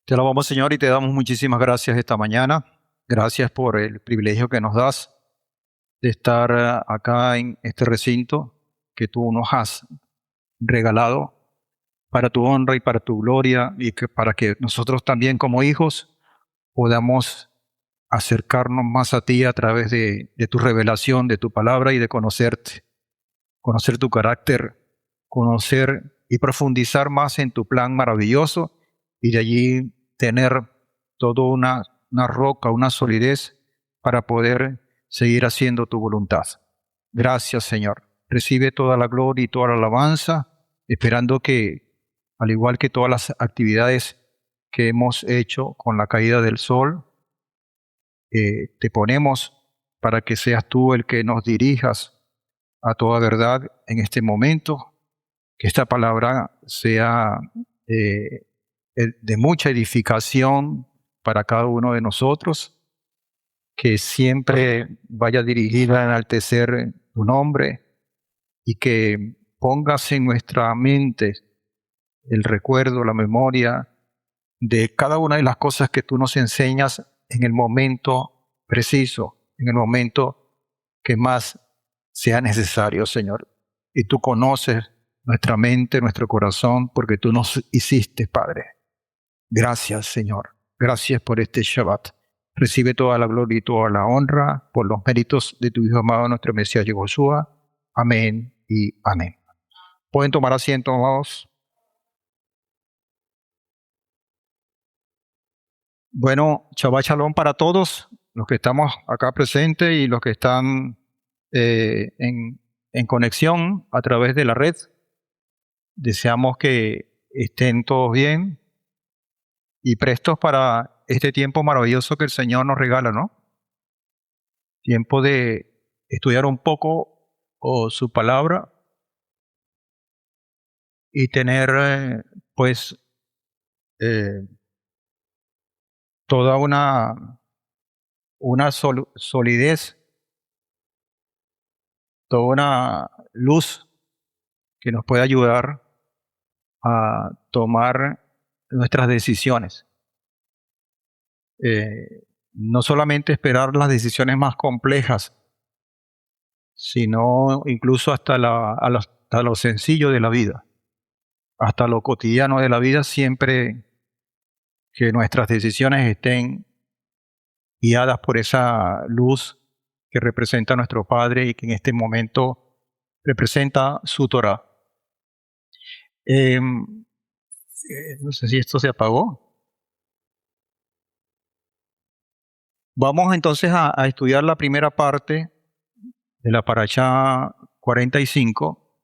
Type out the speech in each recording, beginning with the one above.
Te alabamos, Señor, y te damos muchísimas gracias esta mañana. Gracias por el privilegio que nos das de estar acá en este recinto que tú nos has regalado para tu honra y para tu gloria y que para que nosotros también como hijos podamos acercarnos más a ti a través de tu revelación, de tu palabra y de conocerte, conocer tu carácter, conocer y profundizar más en tu plan maravilloso y de allí tener toda una roca, una solidez para poder seguir haciendo tu voluntad. Gracias, Señor. Recibe toda la gloria y toda la alabanza, esperando que, al igual que todas las actividades que hemos hecho con la caída del sol, te ponemos para que seas tú el que nos dirijas a toda verdad en este momento, que esta palabra sea de mucha edificación para cada uno de nosotros, que siempre vaya dirigida a enaltecer tu nombre y que pongas en nuestra mente el recuerdo, la memoria de cada una de las cosas que tú nos enseñas en el momento preciso, en el momento que más sea necesario, Señor. Y tú conoces nuestra mente, nuestro corazón, porque tú nos hiciste, Padre. Gracias, Señor. Gracias por este Shabbat. Recibe toda la gloria y toda la honra por los méritos de tu Hijo amado, nuestro Mesías Yehoshua. Amén y amén. Pueden tomar asiento, amados. Bueno, Shabbat Shalom para todos, los que estamos acá presentes y los que están en conexión a través de la red. Deseamos que estén todos bien y prestos para este tiempo maravilloso que el Señor nos regala, ¿no? Tiempo de estudiar un poco su palabra y tener, pues, eh, toda una solidez, toda una luz que nos puede ayudar a tomar nuestras decisiones. No solamente esperar las decisiones más complejas, sino incluso hasta lo sencillo de la vida, hasta lo cotidiano de la vida, siempre que nuestras decisiones estén guiadas por esa luz que representa a nuestro Padre y que en este momento representa su Torah. No sé si esto se apagó. Vamos entonces a estudiar la primera parte de la Parashá 45,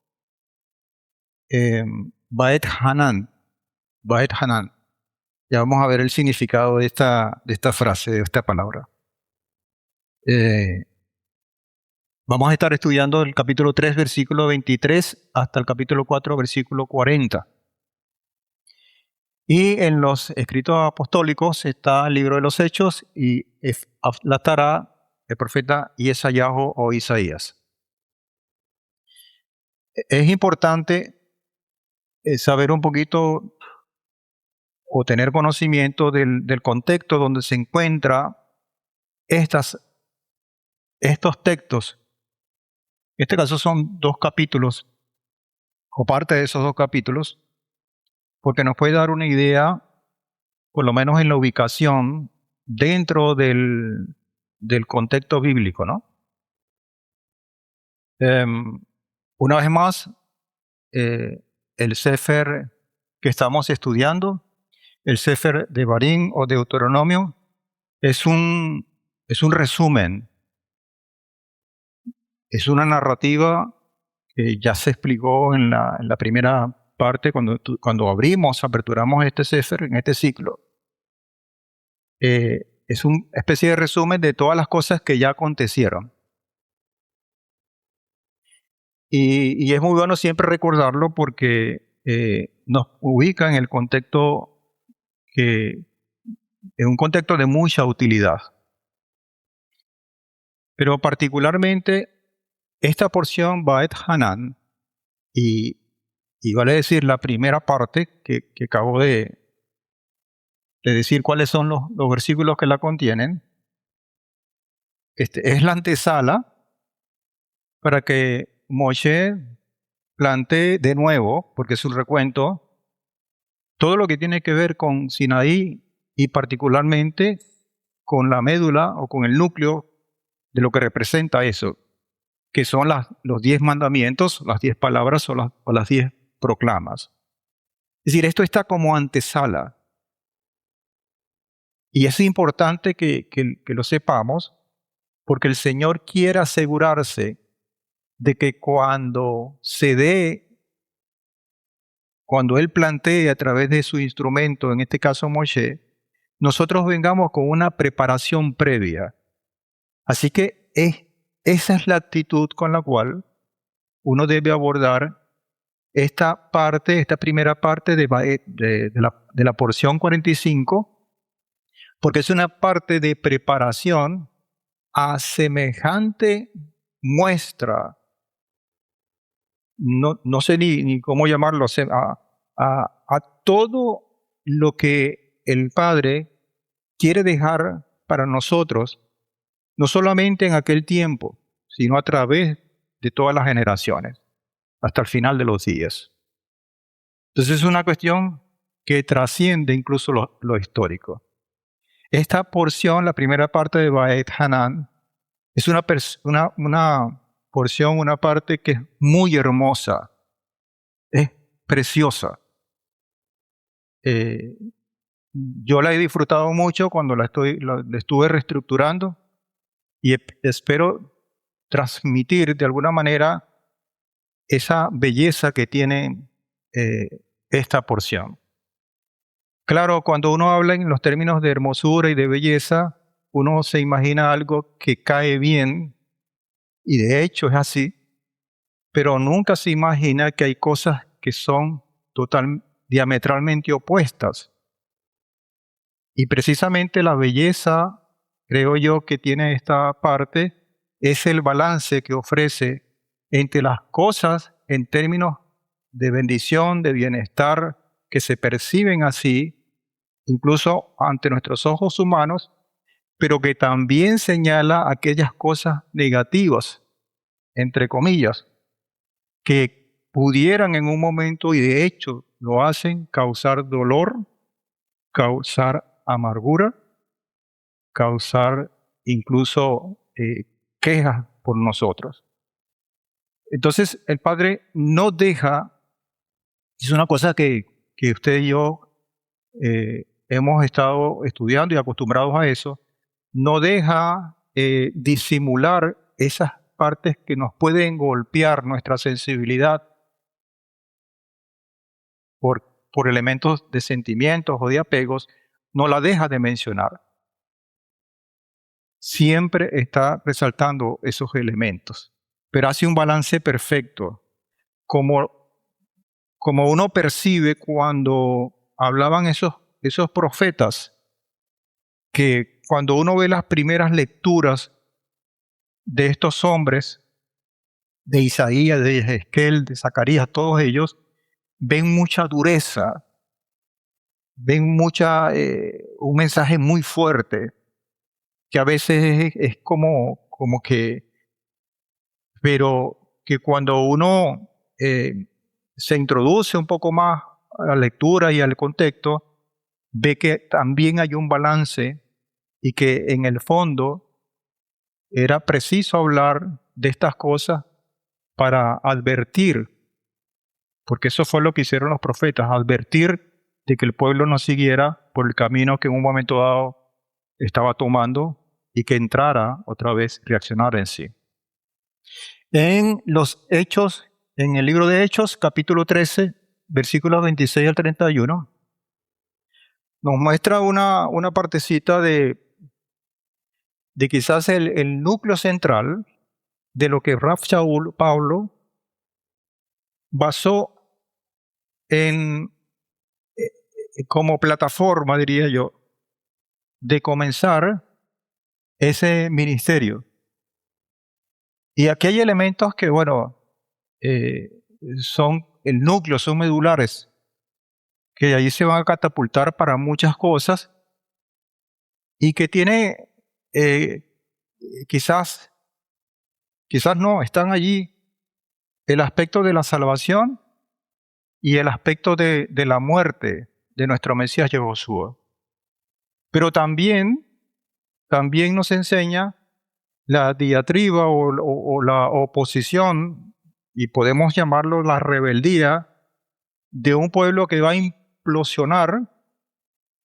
Baet Hanan. Baet Hanan. Ya vamos a ver el significado de esta frase, de esta palabra. Vamos a estar estudiando el capítulo 3, versículo 23, hasta el capítulo 4, versículo 40. Y en los escritos apostólicos está el libro de los Hechos y la Tará, el profeta Yesayahu o Isaías. Es importante saber un poquito o tener conocimiento del contexto donde se encuentran estos textos. En este caso son 2 capítulos, o parte de esos 2 capítulos, porque nos puede dar una idea, por lo menos en la ubicación, dentro del contexto bíblico, ¿no? Una vez más, el Sefer que estamos estudiando, el Sefer de Barín o Deuteronomio, es un resumen, es una narrativa que ya se explicó en la primera parte cuando aperturamos este Sefer, en este ciclo. Es una especie de resumen de todas las cosas que ya acontecieron. Y es muy bueno siempre recordarlo porque nos ubica en el contexto en un contexto de mucha utilidad. Pero particularmente esta porción Baet Hanan y vale decir la primera parte que acabo de de decir cuáles son los versículos que la contienen, es la antesala para que Moshe plantee de nuevo, porque es un recuento, todo lo que tiene que ver con Sinaí y particularmente con la médula o con el núcleo de lo que representa eso, que son los 10 mandamientos, las 10 palabras o las 10 proclamas. Es decir, esto está como antesala. Y es importante que lo sepamos, porque el Señor quiere asegurarse de que cuando Él plantee a través de su instrumento, en este caso Moshe, nosotros vengamos con una preparación previa. Así que esa es la actitud con la cual uno debe abordar esta primera parte de la porción 45, porque es una parte de preparación a semejante muestra, no sé ni cómo llamarlo, a todo lo que el Padre quiere dejar para nosotros, no solamente en aquel tiempo, sino a través de todas las generaciones, hasta el final de los días. Entonces es una cuestión que trasciende incluso lo histórico. Esta porción, la primera parte de Ba'et Hanan, es una porción, una parte que es muy hermosa, es preciosa. Yo la he disfrutado mucho cuando la estuve reestructurando y espero transmitir de alguna manera esa belleza que tiene esta porción. Claro, cuando uno habla en los términos de hermosura y de belleza, uno se imagina algo que cae bien, y de hecho es así, pero nunca se imagina que hay cosas que son diametralmente opuestas. Y precisamente la belleza, creo yo, que tiene esta parte, es el balance que ofrece entre las cosas en términos de bendición, de bienestar, que se perciben así, incluso ante nuestros ojos humanos, pero que también señala aquellas cosas negativas, entre comillas, que pudieran en un momento, y de hecho lo hacen, causar dolor, causar amargura, causar incluso quejas por nosotros. Entonces el Padre no deja, es una cosa que usted y yo hemos estado estudiando y acostumbrados a eso, no deja disimular esas partes que nos pueden golpear nuestra sensibilidad por elementos de sentimientos o de apegos, no la deja de mencionar. Siempre está resaltando esos elementos, pero hace un balance perfecto, como uno percibe cuando hablaban esos profetas, que cuando uno ve las primeras lecturas de estos hombres, de Isaías, de Ezequiel, de Zacarías, todos ellos, ven mucha dureza, ven un mensaje muy fuerte, que a veces es como que, pero que cuando uno se introduce un poco más a la lectura y al contexto, ve que también hay un balance y que en el fondo era preciso hablar de estas cosas para advertir, porque eso fue lo que hicieron los profetas, advertir de que el pueblo no siguiera por el camino que en un momento dado estaba tomando y que entrara otra vez, reaccionara en sí. En los Hechos, en el libro de Hechos, capítulo 13, versículos 26 al 31, nos muestra una partecita de quizás el núcleo central de lo que Rav Shaul Pablo basó como plataforma, diría yo, de comenzar ese ministerio. Y aquí hay elementos que, bueno, son el núcleo, son medulares, que ahí se van a catapultar para muchas cosas, y que tiene, quizás no, están allí el aspecto de la salvación y el aspecto de la muerte de nuestro Mesías Yehoshua. Pero también nos enseña la diatriba o la oposición, y podemos llamarlo la rebeldía, de un pueblo que va a implosionar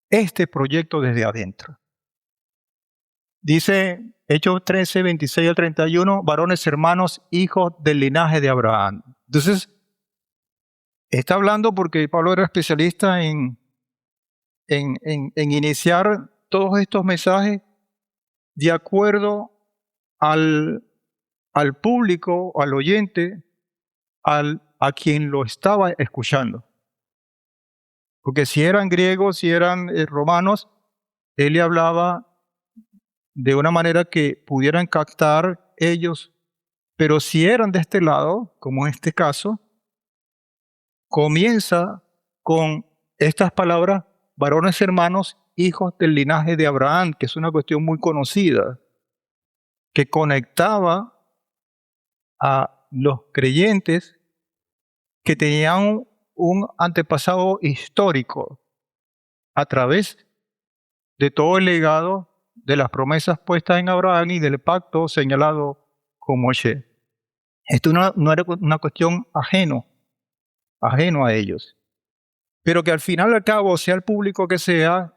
este proyecto desde adentro. Dice Hechos 13, 26 al 31, varones hermanos, hijos del linaje de Abraham. Entonces, está hablando porque Pablo era especialista en iniciar todos estos mensajes de acuerdo al público, al oyente, a quien lo estaba escuchando. Porque si eran griegos, si eran romanos, él le hablaba de una manera que pudieran captar ellos. Pero si eran de este lado, como en este caso, comienza con estas palabras, varones hermanos, hijos del linaje de Abraham, que es una cuestión muy conocida, que conectaba a los creyentes que tenían un antepasado histórico a través de todo el legado de las promesas puestas en Abraham y del pacto señalado con Moshe. Esto no era una cuestión ajeno a ellos. Pero que al final y al cabo, sea el público que sea,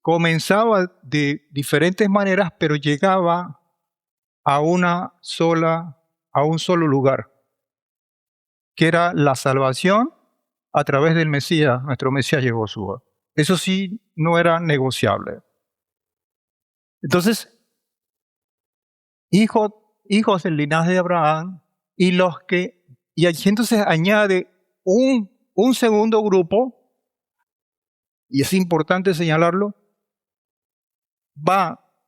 comenzaba de diferentes maneras, pero llegaba a un solo lugar, que era la salvación a través del Mesías, nuestro Mesías Yehoshua. Eso sí no era negociable. Entonces, hijos del linaje de Abraham, y allí entonces añade un segundo grupo, y es importante señalarlo,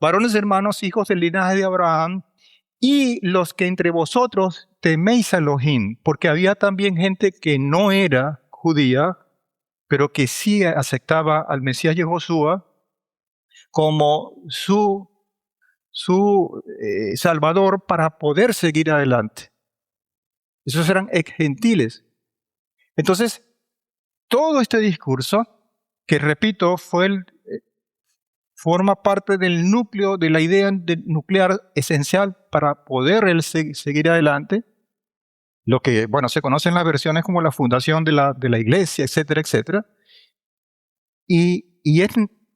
varones hermanos, hijos del linaje de Abraham, y los que entre vosotros teméis a Elohim, porque había también gente que no era judía, pero que sí aceptaba al Mesías Yehoshua como su Salvador para poder seguir adelante. Esos eran gentiles. Entonces, todo este discurso, que repito, forma parte del núcleo, de la idea nuclear esencial para poder seguir adelante, lo que, se conoce en las versiones como la fundación de la iglesia, etcétera, etcétera. Y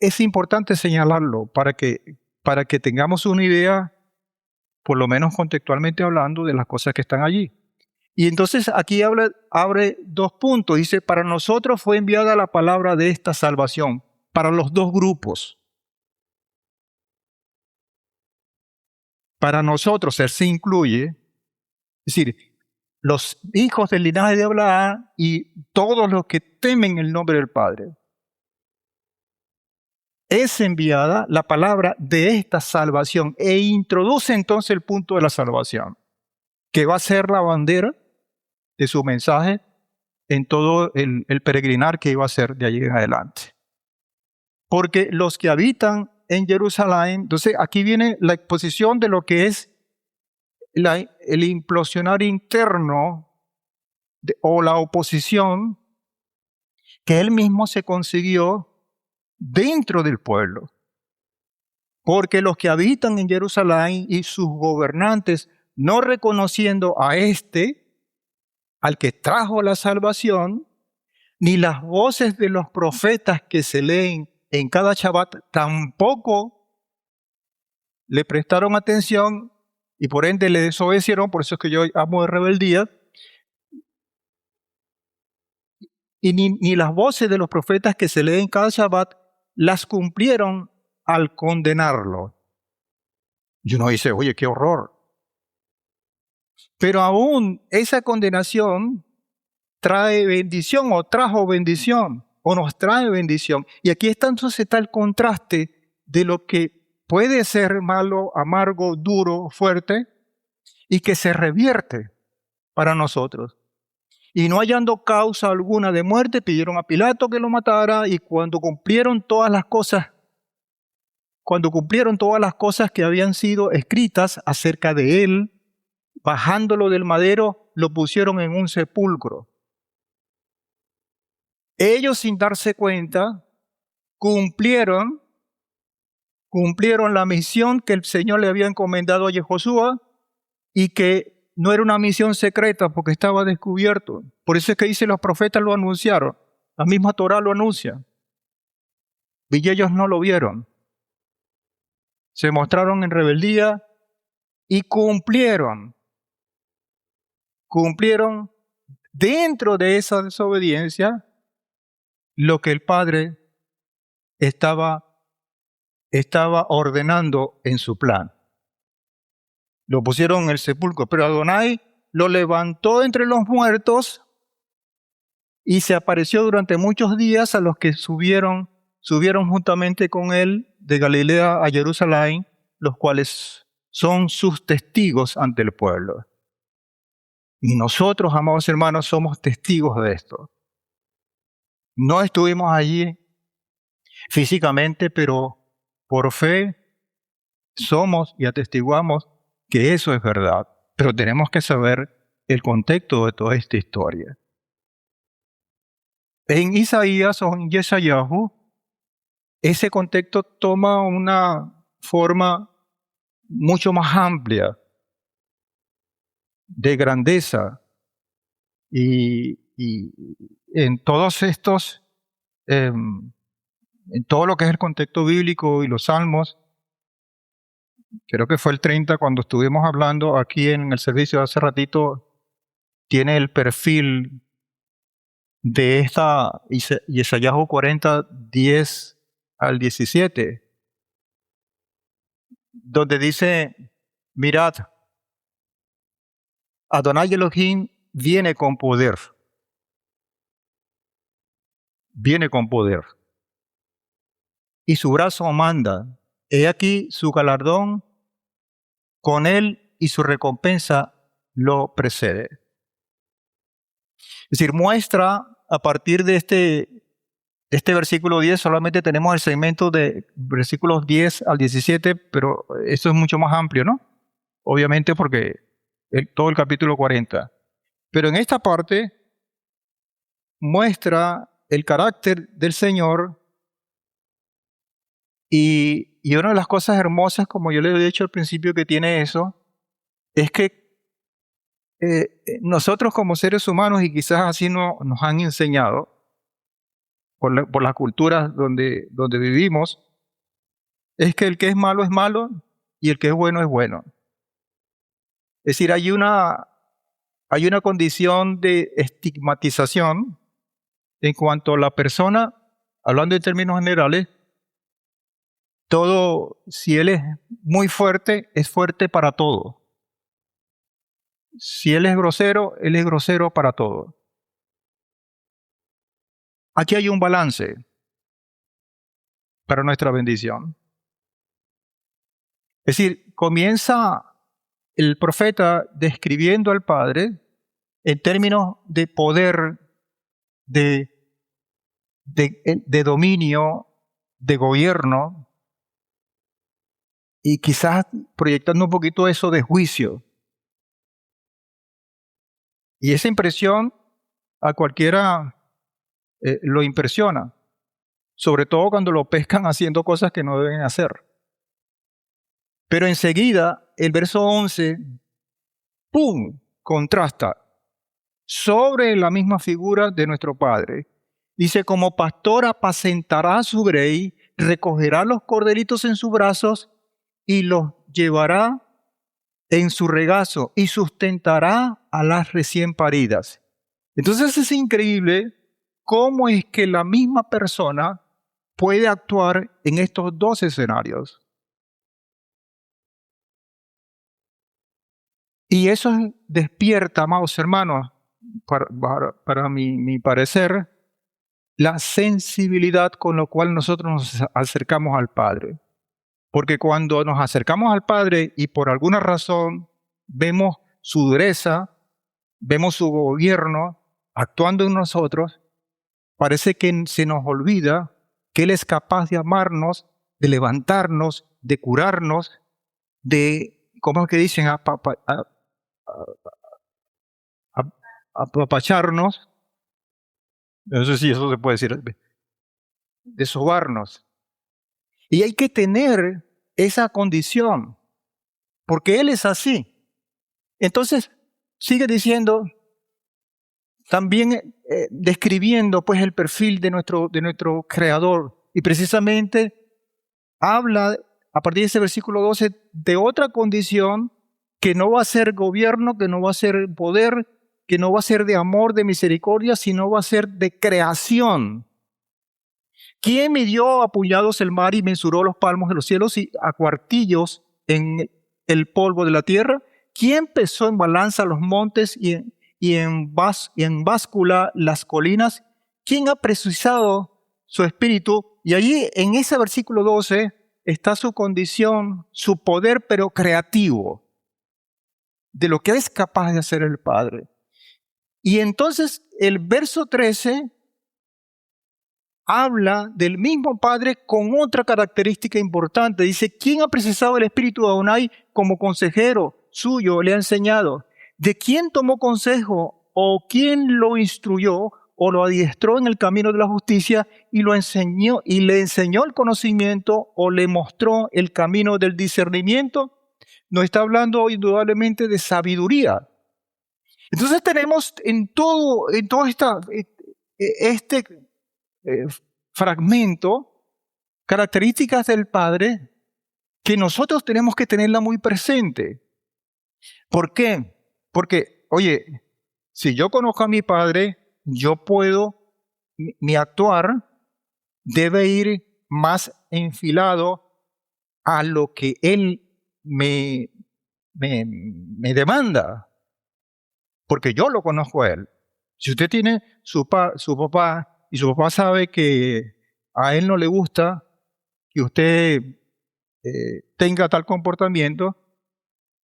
es importante señalarlo para que tengamos una idea, por lo menos contextualmente hablando, de las cosas que están allí. Y entonces aquí abre dos puntos. Dice, para nosotros fue enviada la palabra de esta salvación, para los dos grupos. Para nosotros, él se incluye, es decir, los hijos del linaje de Abraham y todos los que temen el nombre del Padre. Es enviada la palabra de esta salvación e introduce entonces el punto de la salvación, que va a ser la bandera de su mensaje en todo el peregrinar que iba a ser de allí en adelante. Porque los que habitan en Jerusalén, entonces aquí viene la exposición de lo que es el implosionar interno o la oposición que él mismo se consiguió dentro del pueblo. Porque los que habitan en Jerusalén y sus gobernantes, no reconociendo a al que trajo la salvación, ni las voces de los profetas que se leen en cada Shabbat, tampoco le prestaron atención y por ende le desobedecieron. Por eso es que yo amo de rebeldía. Y ni las voces de los profetas que se leen cada Shabbat las cumplieron al condenarlo. Y uno dice, oye, qué horror. Pero aún esa condenación trae bendición o trajo bendición o nos trae bendición. Y aquí está el contraste de lo que puede ser malo, amargo, duro, fuerte y que se revierte para nosotros. Y no hallando causa alguna de muerte, pidieron a Pilato que lo matara, y cuando cumplieron todas las cosas cuando cumplieron todas las cosas que habían sido escritas acerca de él, bajándolo del madero, lo pusieron en un sepulcro. Ellos, sin darse cuenta, cumplieron la misión que el Señor le había encomendado a Josué, y que no era una misión secreta porque estaba descubierto. Por eso es que dice, los profetas lo anunciaron, la misma Torá lo anuncia, y ellos no lo vieron. Se mostraron en rebeldía y cumplieron dentro de esa desobediencia lo que el Padre estaba ordenando en su plan. Lo pusieron en el sepulcro, pero Adonai lo levantó entre los muertos y se apareció durante muchos días a los que subieron juntamente con él de Galilea a Jerusalén, los cuales son sus testigos ante el pueblo. Y nosotros, amados hermanos, somos testigos de esto. No estuvimos allí físicamente, pero por fe somos y atestiguamos que eso es verdad. Pero tenemos que saber el contexto de toda esta historia. En Isaías o en Yeshayahu, ese contexto toma una forma mucho más amplia de grandeza, y en todos estos, en todo lo que es el contexto bíblico y los salmos, creo que fue el 30 cuando estuvimos hablando aquí en el servicio de hace ratito, tiene el perfil de esta Yeshayahu 40, 10 al 17, donde dice, mirad, Adonai Elohim viene con poder, y su brazo manda. He aquí su galardón con él y su recompensa lo precede. Es decir, muestra a partir de este versículo 10, solamente tenemos el segmento de versículos 10 al 17, pero eso es mucho más amplio, ¿no? Obviamente porque todo el capítulo 40. Pero en esta parte muestra el carácter del Señor, y una de las cosas hermosas, como yo le he dicho al principio, que tiene eso, es que nosotros como seres humanos, y quizás así nos han enseñado por las culturas donde vivimos, es que el que es malo y el que es bueno es bueno. Es decir, hay una condición de estigmatización en cuanto a la persona, hablando en términos generales. Todo, si él es muy fuerte, es fuerte para todo. Si él es grosero para todo. Aquí hay un balance para nuestra bendición. Es decir, comienza el profeta describiendo al Padre en términos de poder, de dominio, de gobierno, y quizás proyectando un poquito eso de juicio. Y esa impresión a cualquiera lo impresiona, sobre todo cuando lo pescan haciendo cosas que no deben hacer. Pero enseguida, el verso 11, ¡pum!, contrasta sobre la misma figura de nuestro Padre. Dice, como pastor apacentará a su grey, recogerá los corderitos en sus brazos y los llevará en su regazo y sustentará a las recién paridas. Entonces es increíble cómo es que la misma persona puede actuar en estos dos escenarios. Y eso despierta, amados hermanos, para mi parecer, la sensibilidad con la cual nosotros nos acercamos al Padre. Porque cuando nos acercamos al Padre y por alguna razón vemos su dureza, vemos su gobierno actuando en nosotros, parece que se nos olvida que Él es capaz de amarnos de levantarnos, de curarnos, de, ¿cómo es que dicen? Apapacharnos. No sé si eso se puede decir. De sobarnos. Y hay que tener esa condición, porque Él es así. Entonces, sigue diciendo, también describiendo pues el perfil de nuestro Creador. Y precisamente habla, a partir de ese versículo 12, de otra condición que no va a ser gobierno, que no va a ser poder, que no va a ser de amor, de misericordia, sino va a ser de creación. ¿Quién midió a puñados el mar y mensuró los palmos de los cielos y a cuartillos en el polvo de la tierra? ¿Quién pesó en balanza los montes y en báscula las colinas? ¿Quién ha precisado su espíritu? Y allí en ese versículo 12 está su condición, su poder, pero creativo, de lo que es capaz de hacer el Padre. Y entonces el verso 13 habla del mismo Padre con otra característica importante. Dice, ¿quién ha precisado el espíritu de Adonai como consejero suyo? Le ha enseñado. ¿De quién tomó consejo o quién lo instruyó o lo adiestró en el camino de la justicia y lo enseñó y le enseñó el conocimiento o le mostró el camino del discernimiento? Nos está hablando indudablemente de sabiduría. Entonces tenemos en todo este fragmento características del Padre que nosotros tenemos que tenerla muy presente. ¿Por qué? Porque, oye, si yo conozco a mi Padre, yo puedo, mi actuar debe ir más enfilado a lo que Él me demanda, porque yo lo conozco a Él. Si usted tiene su papá, y su papá sabe que a él no le gusta que usted tenga tal comportamiento,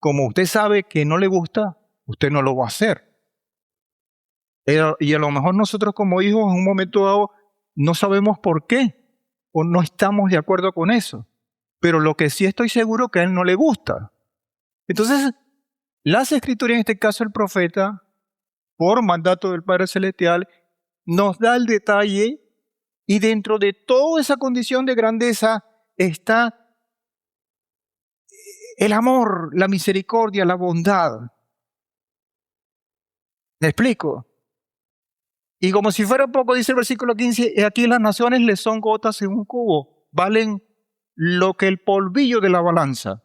como usted sabe que no le gusta, usted no lo va a hacer. Y a lo mejor nosotros como hijos en un momento dado no sabemos por qué o no estamos de acuerdo con eso. Pero lo que sí estoy seguro que a él no le gusta. Entonces, las Escrituras, en este caso el profeta, por mandato del Padre Celestial, nos da el detalle y dentro de toda esa condición de grandeza está el amor, la misericordia, la bondad. ¿Me explico? Y como si fuera poco, dice el versículo 15, aquí las naciones les son gotas en un cubo, valen lo que el polvillo de la balanza.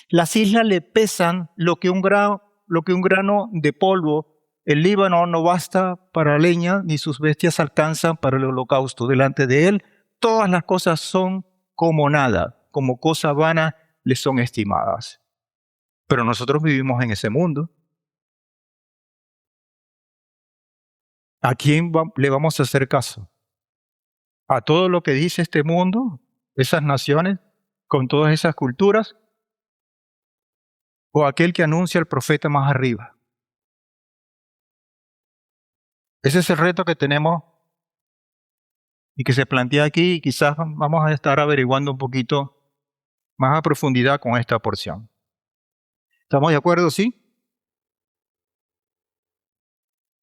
Las islas le pesan lo que un grano de polvo. El Líbano no basta para leña, ni sus bestias alcanzan para el holocausto. Delante de él, todas las cosas son como nada, como cosa vana le son estimadas. Pero nosotros vivimos en ese mundo. ¿A quién le vamos a hacer caso? ¿A todo lo que dice este mundo, esas naciones, con todas esas culturas? ¿O a aquel que anuncia el profeta más arriba? Ese es el reto que tenemos y que se plantea aquí y quizás vamos a estar averiguando un poquito más a profundidad con esta porción. ¿Estamos de acuerdo? ¿Sí?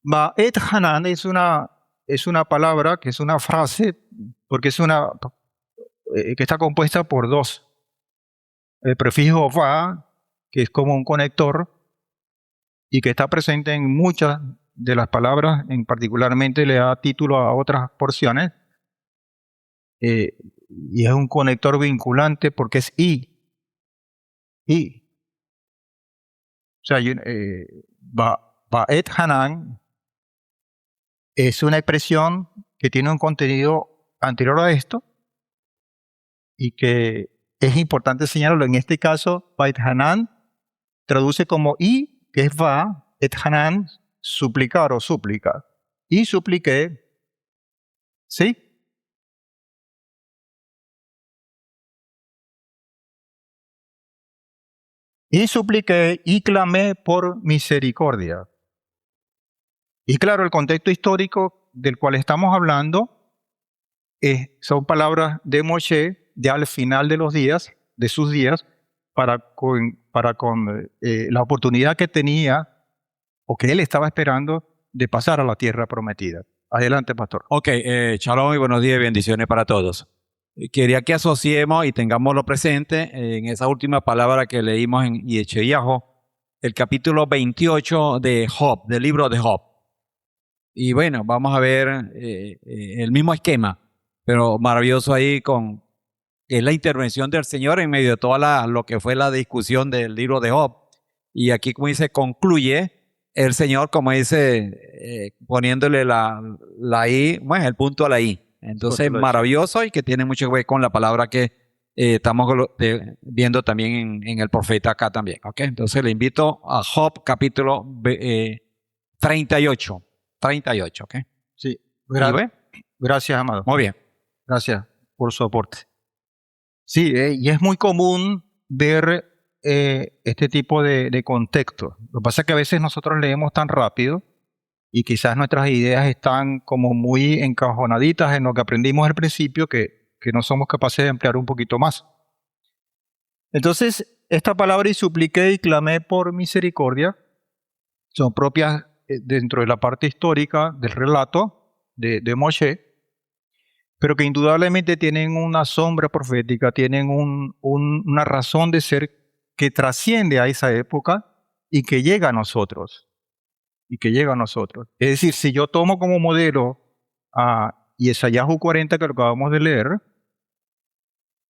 Ba'et Hanan es una palabra, que es una frase, porque es que está compuesta por dos. El prefijo va, que es como un conector, y que está presente en muchas de las palabras, particularmente le da título a otras porciones, y es un conector vinculante porque es I. O sea, Ba'et Hanan es una expresión que tiene un contenido anterior a esto y que es importante señalarlo. En este caso, Ba'et Hanan traduce como I, que es va, et Hanan, suplicar o súplica. Y supliqué, ¿sí? Y supliqué y clamé por misericordia. Y claro, el contexto histórico del cual estamos hablando son palabras de Moshe ya al final de los días, de sus días, para con la oportunidad que tenía o que él estaba esperando de pasar a la tierra prometida. Adelante, pastor. Ok, shalom y buenos días y bendiciones para todos. Quería que asociemos y tengámoslo presente en esa última palabra que leímos en Yeshayahu, el capítulo 28 de Job, del libro de Job. Y bueno, vamos a ver el mismo esquema, pero maravilloso ahí con es la intervención del Señor en medio de toda lo que fue la discusión del libro de Job. Y aquí, como dice, concluye el Señor, como dice, poniéndole la I, bueno, el punto a la I. Entonces, maravilloso y que tiene mucho que ver con la palabra que estamos viendo también en el profeta acá también. ¿Okay? Entonces, le invito a Job capítulo 38. 38, ¿ok? Sí. Gracias, amado. Muy bien. Gracias por su aporte. Sí, y es muy común ver este tipo de contexto. Lo que pasa es que a veces nosotros leemos tan rápido y quizás nuestras ideas están como muy encajonaditas en lo que aprendimos al principio que no somos capaces de emplear un poquito más. Entonces, esta palabra y supliqué y clamé por misericordia son propias dentro de la parte histórica del relato de Moshe, pero que indudablemente tienen una sombra profética, tienen una razón de ser que trasciende a esa época y que llega a nosotros. Es decir, si yo tomo como modelo a Yeshayahu 40, que lo acabamos de leer,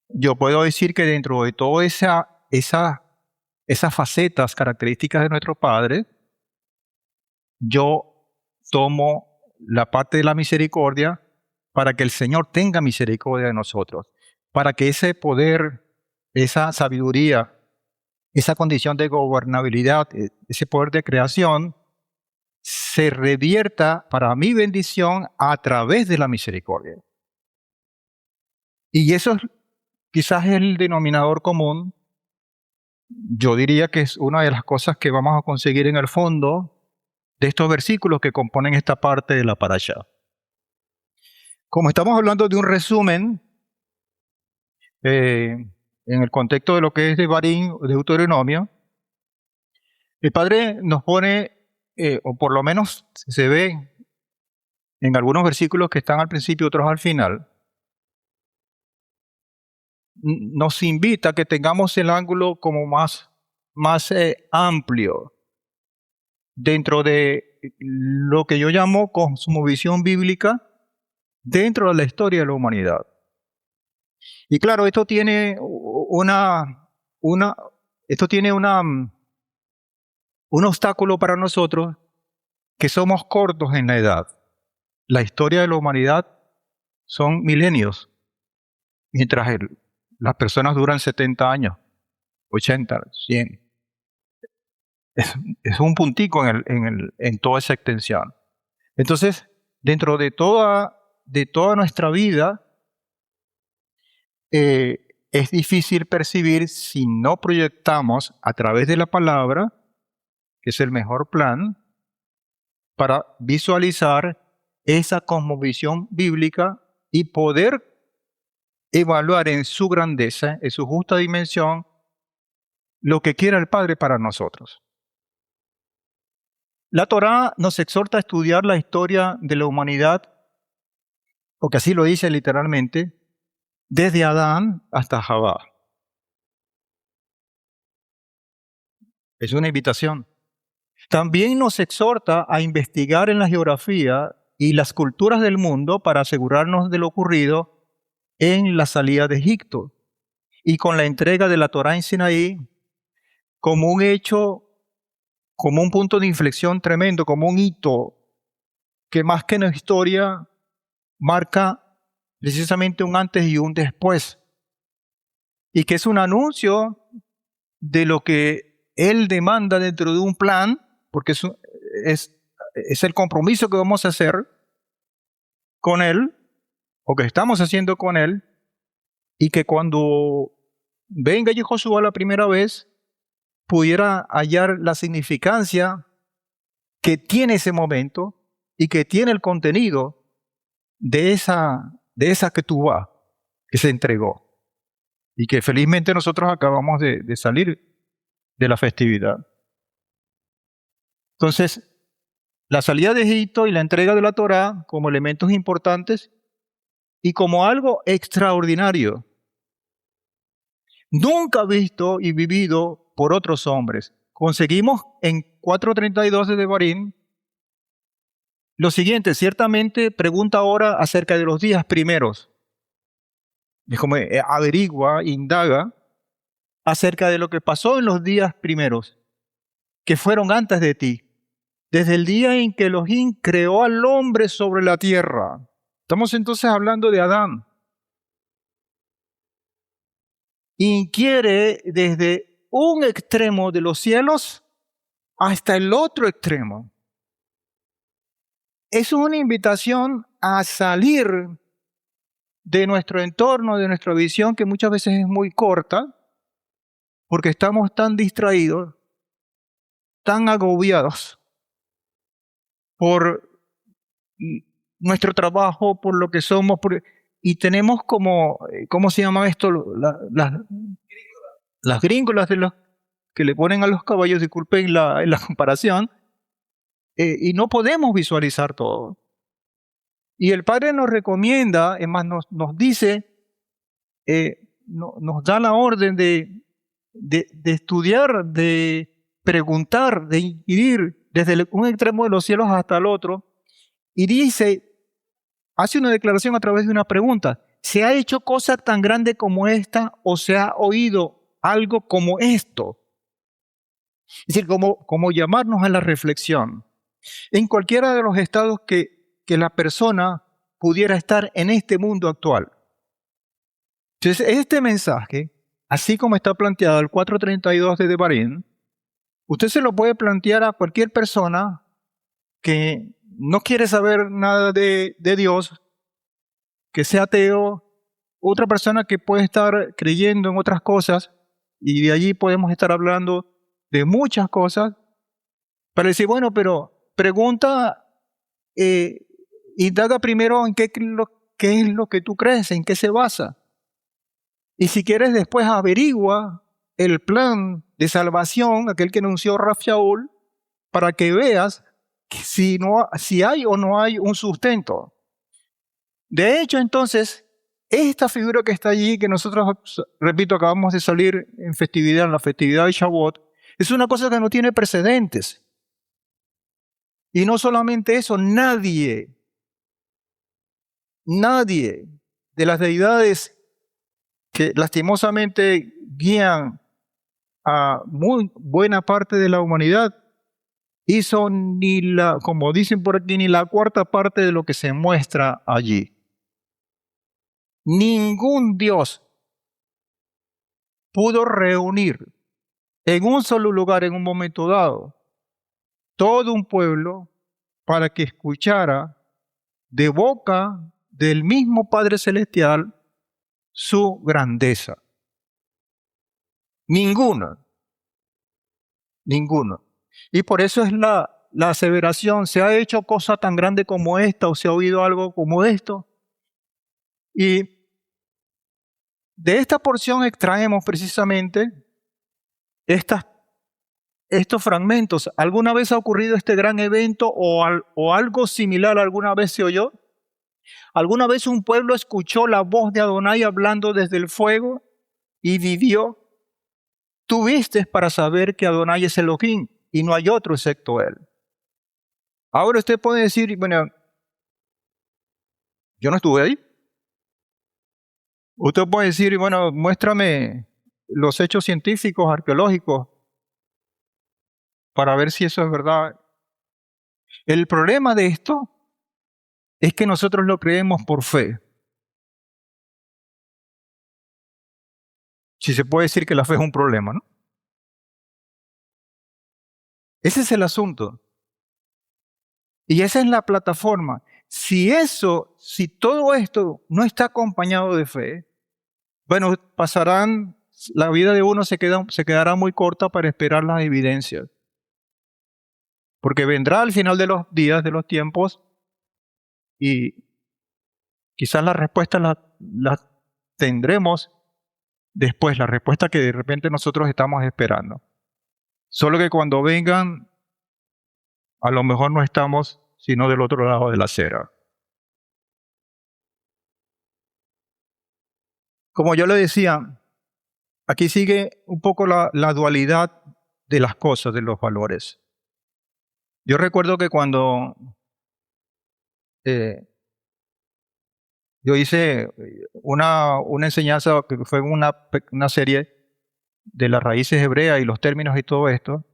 yo puedo decir que dentro de todas esas facetas características de nuestro Padre, yo tomo la parte de la misericordia para que el Señor tenga misericordia de nosotros, para que ese poder, esa sabiduría, esa condición de gobernabilidad, ese poder de creación, se revierta para mi bendición a través de la misericordia. Y eso quizás es el denominador común. Yo diría que es una de las cosas que vamos a conseguir en el fondo de estos versículos que componen esta parte de la parashá. Como estamos hablando de un resumen, en el contexto de lo que es de Barín, de Deuteronomio, el Padre nos pone, o por lo menos se ve en algunos versículos que están al principio y otros al final, nos invita a que tengamos el ángulo como más amplio dentro de lo que yo llamo cosmovisión bíblica dentro de la historia de la humanidad. Y claro, esto tiene un obstáculo para nosotros que somos cortos en la edad. La historia de la humanidad son milenios, mientras las personas duran 70 años, 80, 100. Es un puntico en toda esa extensión. Entonces, dentro de toda nuestra vida, es difícil percibir si no proyectamos a través de la palabra, que es el mejor plan, para visualizar esa cosmovisión bíblica y poder evaluar en su grandeza, en su justa dimensión, lo que quiera el Padre para nosotros. La Torá nos exhorta a estudiar la historia de la humanidad, porque así lo dice literalmente, desde Adán hasta Javá. Es una invitación. También nos exhorta a investigar en la geografía y las culturas del mundo para asegurarnos de lo ocurrido en la salida de Egipto y con la entrega de la Torá en Sinaí como un hecho, como un punto de inflexión tremendo, como un hito que más que en la historia marca precisamente un antes y un después y que es un anuncio de lo que Él demanda dentro de un plan, porque es el compromiso que vamos a hacer con Él, o que estamos haciendo con Él, y que cuando venga Josué la primera vez, pudiera hallar la significancia que tiene ese momento y que tiene el contenido de esa ketubá que se entregó. y que felizmente nosotros acabamos de salir de la festividad. Entonces, la salida de Egipto y la entrega de la Torá como elementos importantes y como algo extraordinario, nunca visto y vivido por otros hombres. Conseguimos en 4:32 de Devarim lo siguiente: ciertamente pregunta ahora acerca de los días primeros. Es como averigua, indaga acerca de lo que pasó en los días primeros, que fueron antes de ti, desde el día en que Elohim creó al hombre sobre la tierra. Estamos entonces hablando de Adán. Inquiere desde un extremo de los cielos hasta el otro extremo. Es una invitación a salir de nuestro entorno, de nuestra visión, que muchas veces es muy corta, porque estamos tan distraídos, tan agobiados por nuestro trabajo, por lo que somos, y tenemos como, ¿cómo se llama esto? Las gringolas de los que le ponen a los caballos, disculpen la comparación, y no podemos visualizar todo. Y el Padre nos recomienda, es más, nos dice, nos da la orden de estudiar, de preguntar, de inquirir desde un extremo de los cielos hasta el otro, y dice, hace una declaración a través de una pregunta: ¿se ha hecho cosa tan grande como esta o se ha oído algo como esto? Es decir, como llamarnos a la reflexión. En cualquiera de los estados que la persona pudiera estar en este mundo actual. Entonces, este mensaje, así como está planteado el 4:32 de Devarim, usted se lo puede plantear a cualquier persona que no quiere saber nada de Dios, que sea ateo, otra persona que puede estar creyendo en otras cosas, y de allí podemos estar hablando de muchas cosas, para decir, bueno, pero pregunta, indaga primero en qué es lo que tú crees, en qué se basa. Y si quieres, después averigua el plan de salvación, aquel que anunció Raf Shaul, para que veas si hay o no hay un sustento. De hecho, entonces, esta figura que está allí, que nosotros, repito, acabamos de salir en la festividad de Shavuot, es una cosa que no tiene precedentes. Y no solamente eso, nadie de las deidades que lastimosamente guían a muy buena parte de la humanidad hizo como dicen por aquí, ni la cuarta parte de lo que se muestra allí. Ningún Dios pudo reunir en un solo lugar, en un momento dado, todo un pueblo para que escuchara de boca del mismo Padre Celestial su grandeza. Ninguna. Y por eso es la aseveración: ¿se ha hecho cosa tan grande como esta o se ha oído algo como esto? Y de esta porción extraemos precisamente estos fragmentos. ¿Alguna vez ha ocurrido este gran evento o algo similar alguna vez se oyó? ¿Alguna vez un pueblo escuchó la voz de Adonai hablando desde el fuego y vivió? Tú vistes para saber que Adonai es Elohim y no hay otro excepto Él. Ahora usted puede decir, bueno, yo no estuve ahí. Usted puede decir, bueno, muéstrame los hechos científicos, arqueológicos, para ver si eso es verdad. El problema de esto es que nosotros lo creemos por fe. Si se puede decir que la fe es un problema, ¿no? Ese es el asunto. Y esa es la plataforma. Si todo esto no está acompañado de fe, bueno, la vida de uno se quedará muy corta para esperar las evidencias. Porque vendrá al final de los días, de los tiempos, y quizás las respuestas las tendremos después, la respuesta que de repente nosotros estamos esperando. Solo que cuando vengan, a lo mejor no estamos sino del otro lado de la acera. Como yo le decía, aquí sigue un poco la dualidad de las cosas, de los valores. Yo recuerdo que cuando eh, yo hice una enseñanza que fue una serie de las raíces hebreas y los términos y todo esto,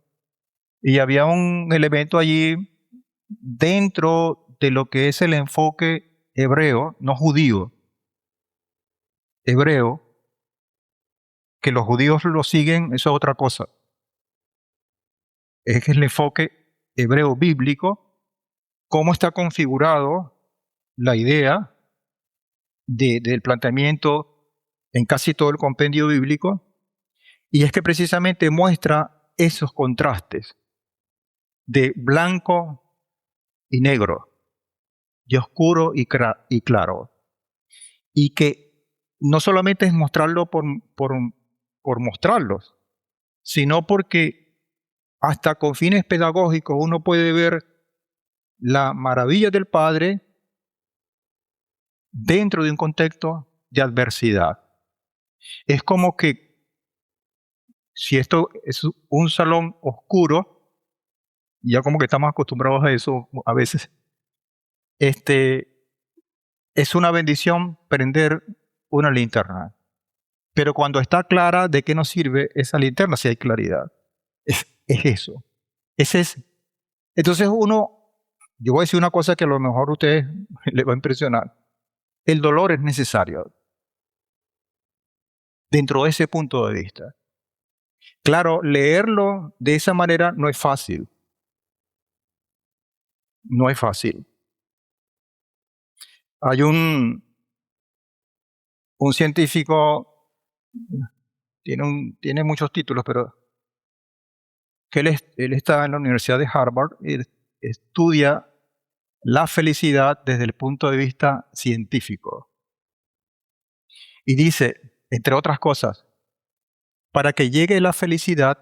y había un elemento allí dentro de lo que es el enfoque hebreo, no judío, hebreo, que los judíos lo siguen, eso es otra cosa. Es el enfoque hebreo bíblico, cómo está configurado la idea del planteamiento en casi todo el compendio bíblico, y es que precisamente muestra esos contrastes de blanco y negro, de oscuro y claro, y que no solamente es mostrarlo por mostrarlos, sino porque hasta con fines pedagógicos uno puede ver la maravilla del Padre dentro de un contexto de adversidad. Es como que si esto es un salón oscuro, ya como que estamos acostumbrados a eso a veces, es una bendición prender una linterna. Pero cuando está clara, ¿de qué nos sirve esa linterna si hay claridad? Es eso. Ese es. Entonces yo voy a decir una cosa que a lo mejor a ustedes les va a impresionar. El dolor es necesario dentro de ese punto de vista. Claro, leerlo de esa manera no es fácil. No es fácil. Hay un científico, tiene muchos títulos, pero que él está en la Universidad de Harvard y estudia la felicidad desde el punto de vista científico. Y dice, entre otras cosas, para que llegue la felicidad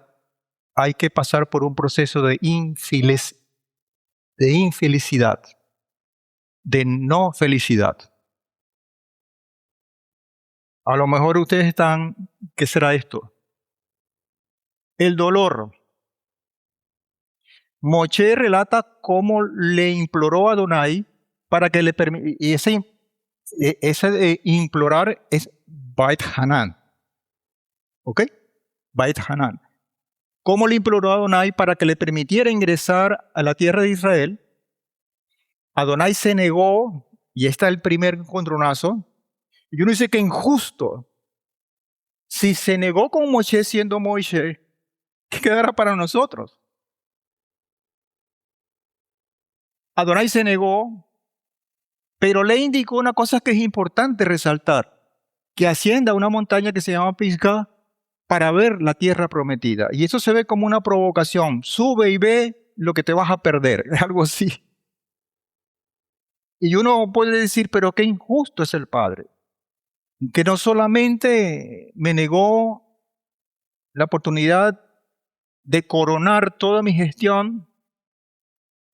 hay que pasar por un proceso de infelicidad, de no felicidad. A lo mejor ustedes están, ¿qué será esto? El dolor. Moshe relata cómo le imploró a Adonai para que le permitiera, y ese de implorar es Bait Hanan. ¿Ok? Bait Hanan. ¿Cómo le imploró a Adonai para que le permitiera ingresar a la tierra de Israel? Adonai se negó, y está el primer encontronazo. Y uno dice que injusto. Si se negó con Moshe siendo Moshe, ¿qué quedará para nosotros? Adonai se negó, pero le indicó una cosa que es importante resaltar, que ascienda a una montaña que se llama Pisgah para ver la tierra prometida. Y eso se ve como una provocación. Sube y ve lo que te vas a perder, algo así. Y uno puede decir, pero qué injusto es el Padre, que no solamente me negó la oportunidad de coronar toda mi gestión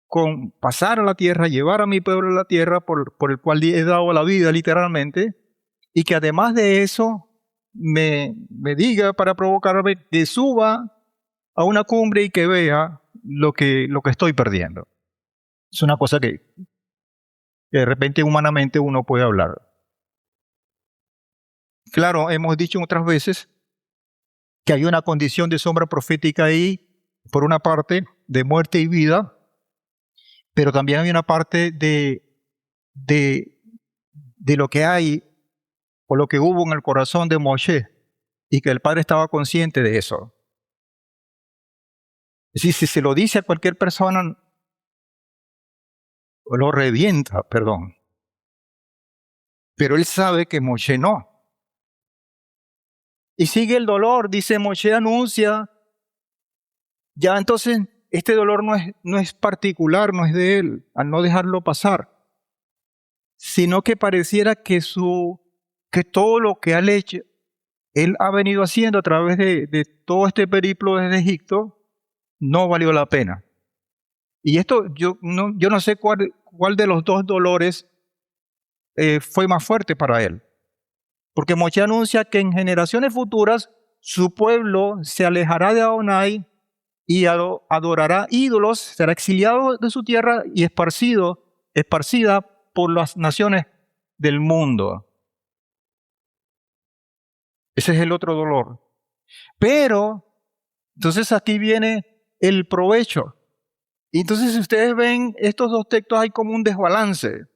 con pasar a la tierra, llevar a mi pueblo a la tierra por el cual he dado la vida literalmente, y que además de eso me diga para provocarme que suba a una cumbre y que vea lo que estoy perdiendo. Es una cosa que de repente humanamente uno puede hablar. Claro, hemos dicho otras veces que hay una condición de sombra profética ahí, por una parte, de muerte y vida, pero también hay una parte de lo que hay o lo que hubo en el corazón de Moshe, y que el Padre estaba consciente de eso. Es decir, si se lo dice a cualquier persona, lo revienta, perdón. Pero él sabe que Moshe no. Y sigue el dolor, dice Moshe, anuncia. Ya entonces, este dolor no es particular, no es de él, al no dejarlo pasar, sino que pareciera que todo lo que Él ha venido haciendo a través de todo este periplo desde Egipto, no valió la pena. Y esto, yo no sé cuál de los dos dolores fue más fuerte para él. Porque Moshe anuncia que en generaciones futuras su pueblo se alejará de Adonai y adorará ídolos, será exiliado de su tierra y esparcida por las naciones del mundo. Ese es el otro dolor. Pero, entonces aquí viene el provecho. Y entonces si ustedes ven estos dos textos hay como un desbalance.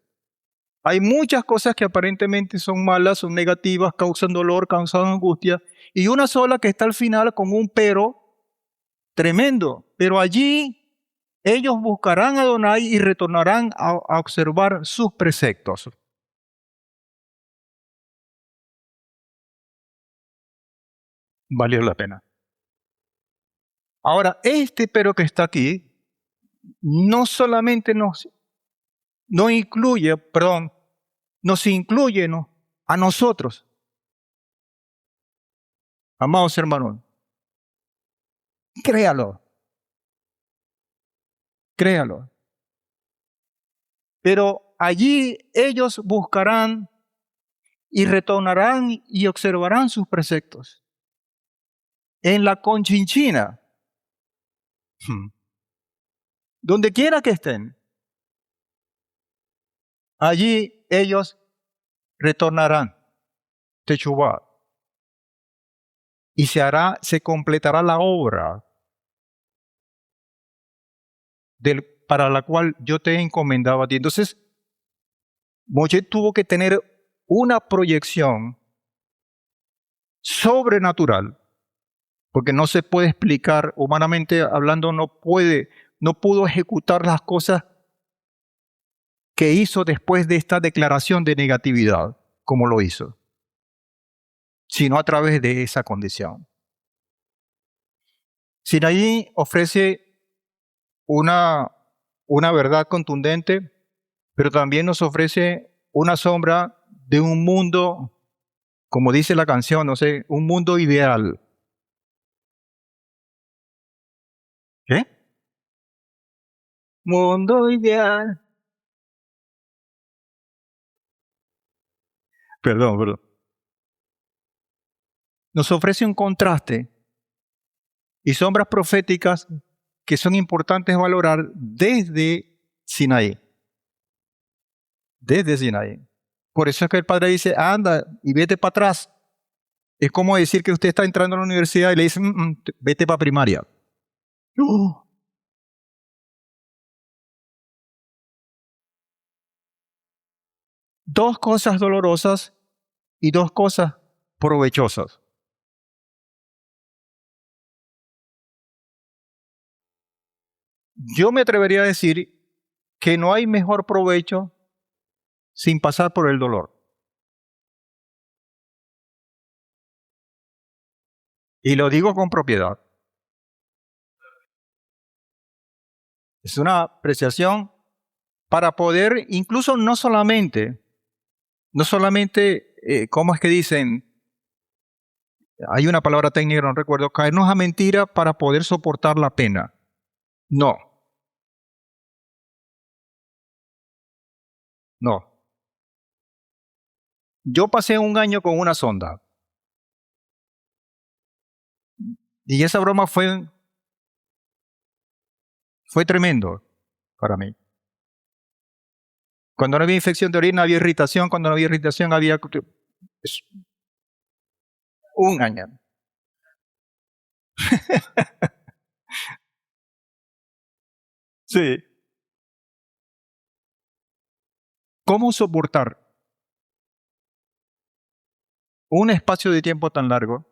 Hay muchas cosas que aparentemente son malas, son negativas, causan dolor, causan angustia, y una sola que está al final con un pero tremendo. Pero allí ellos buscarán a Adonai y retornarán a observar sus preceptos. Valió la pena. Ahora, este pero que está aquí, no solamente nos incluye a nosotros. Amados hermanos, créalo. Pero allí ellos buscarán y retornarán y observarán sus preceptos. En la Conchinchina, donde quiera que estén, allí ellos retornarán, Techubá, y se completará la obra para la cual yo te he encomendado a ti. Entonces, Moshe tuvo que tener una proyección sobrenatural, porque no se puede explicar, humanamente hablando, no pudo ejecutar las cosas que hizo después de esta declaración de negatividad, como lo hizo, sino a través de esa condición. Sinaí ofrece una verdad contundente, pero también nos ofrece una sombra de un mundo, como dice la canción, no sé, un mundo ideal. ¿Qué? Mundo ideal. Perdón. Nos ofrece un contraste y sombras proféticas que son importantes valorar desde Sinaí. Desde Sinaí. Por eso es que el Padre dice, anda y vete para atrás. Es como decir que usted está entrando a la universidad y le dicen, vete para primaria. Dos cosas dolorosas y dos cosas provechosas. Yo me atrevería a decir que no hay mejor provecho sin pasar por el dolor. Y lo digo con propiedad. Es una apreciación para poder, incluso no solamente, ¿cómo es que dicen? Hay una palabra técnica, no recuerdo, caernos a mentira para poder soportar la pena. No. Yo pasé un año con una sonda. Y esa broma fue tremendo para mí. Cuando no había infección de orina, había irritación. Cuando no había irritación, había un año. Sí. ¿Cómo soportar un espacio de tiempo tan largo?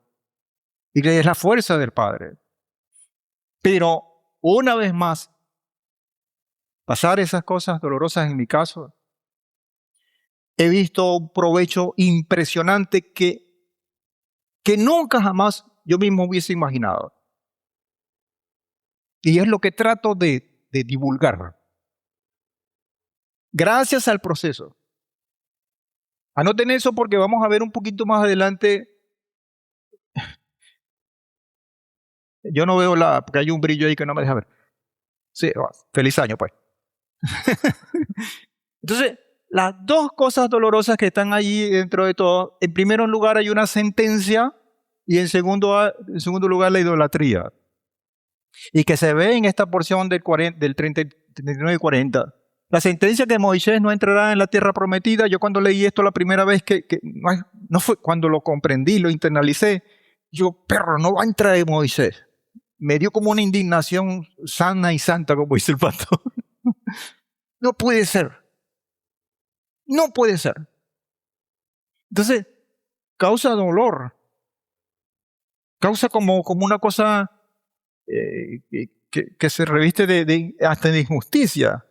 Y que es la fuerza del Padre. Pero, una vez más, pasar esas cosas dolorosas en mi caso, he visto un provecho impresionante que nunca jamás yo mismo hubiese imaginado. Y es lo que trato de divulgar. Gracias al proceso. Anoten eso porque vamos a ver un poquito más adelante Yo no veo porque hay un brillo ahí que no me deja ver. Sí, feliz año, pues. Entonces, las dos cosas dolorosas que están allí dentro de todo, en primer lugar hay una sentencia y en segundo lugar la idolatría. Y que se ve en esta porción del 39 y 40. La sentencia que Moisés no entrará en la tierra prometida, yo cuando leí esto la primera vez que no fue cuando lo comprendí, lo internalicé, yo, perro, no va a entrar en Moisés. Me dio como una indignación sana y santa, como dice el pastor. No puede ser. No puede ser. Entonces, causa dolor. Causa como una cosa que se reviste hasta de injusticia,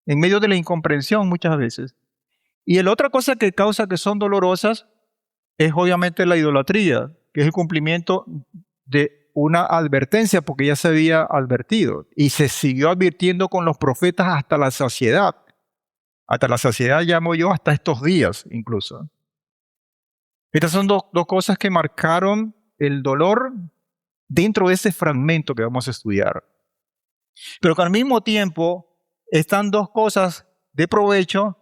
en medio de la incomprensión muchas veces. Y la otra cosa que causa que son dolorosas es obviamente la idolatría, que es el cumplimiento de una advertencia, porque ya se había advertido y se siguió advirtiendo con los profetas hasta la saciedad. Hasta la saciedad llamo yo, hasta estos días incluso. Estas son dos cosas que marcaron el dolor dentro de ese fragmento que vamos a estudiar. Pero que al mismo tiempo están dos cosas de provecho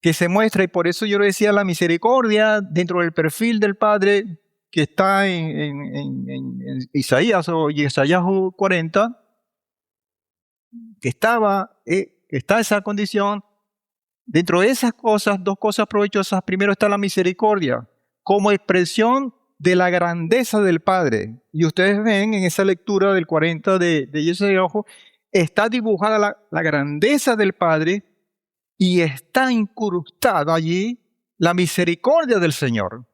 que se muestra, y por eso yo le decía la misericordia dentro del perfil del Padre que está en Isaías o Isaías 40, que está esa condición. Dentro de esas cosas, dos cosas provechosas. Primero está la misericordia, como expresión de la grandeza del Padre. Y ustedes ven en esa lectura del 40 de Isaías, está dibujada la grandeza del Padre y está incrustada allí la misericordia del Señor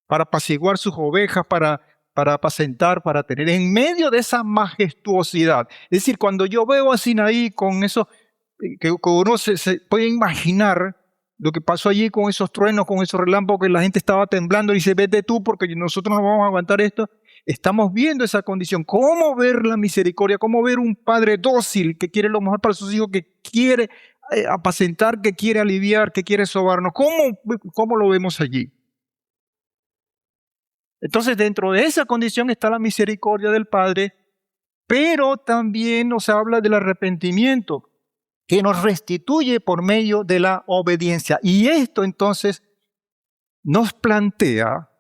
para apaciguar sus ovejas, para apacentar, para tener en medio de esa majestuosidad. Es decir, cuando yo veo a Sinaí con eso, que uno se puede imaginar lo que pasó allí con esos truenos, con esos relámpagos, que la gente estaba temblando y dice, vete tú porque nosotros no vamos a aguantar esto. Estamos viendo esa condición. ¿Cómo ver la misericordia? ¿Cómo ver un padre dócil que quiere lo mejor para sus hijos, que quiere apacentar, que quiere aliviar, que quiere sobarnos? ¿Cómo lo vemos allí? Entonces, dentro de esa condición está la misericordia del Padre, pero también nos habla del arrepentimiento, que nos restituye por medio de la obediencia. Y esto entonces nos plantea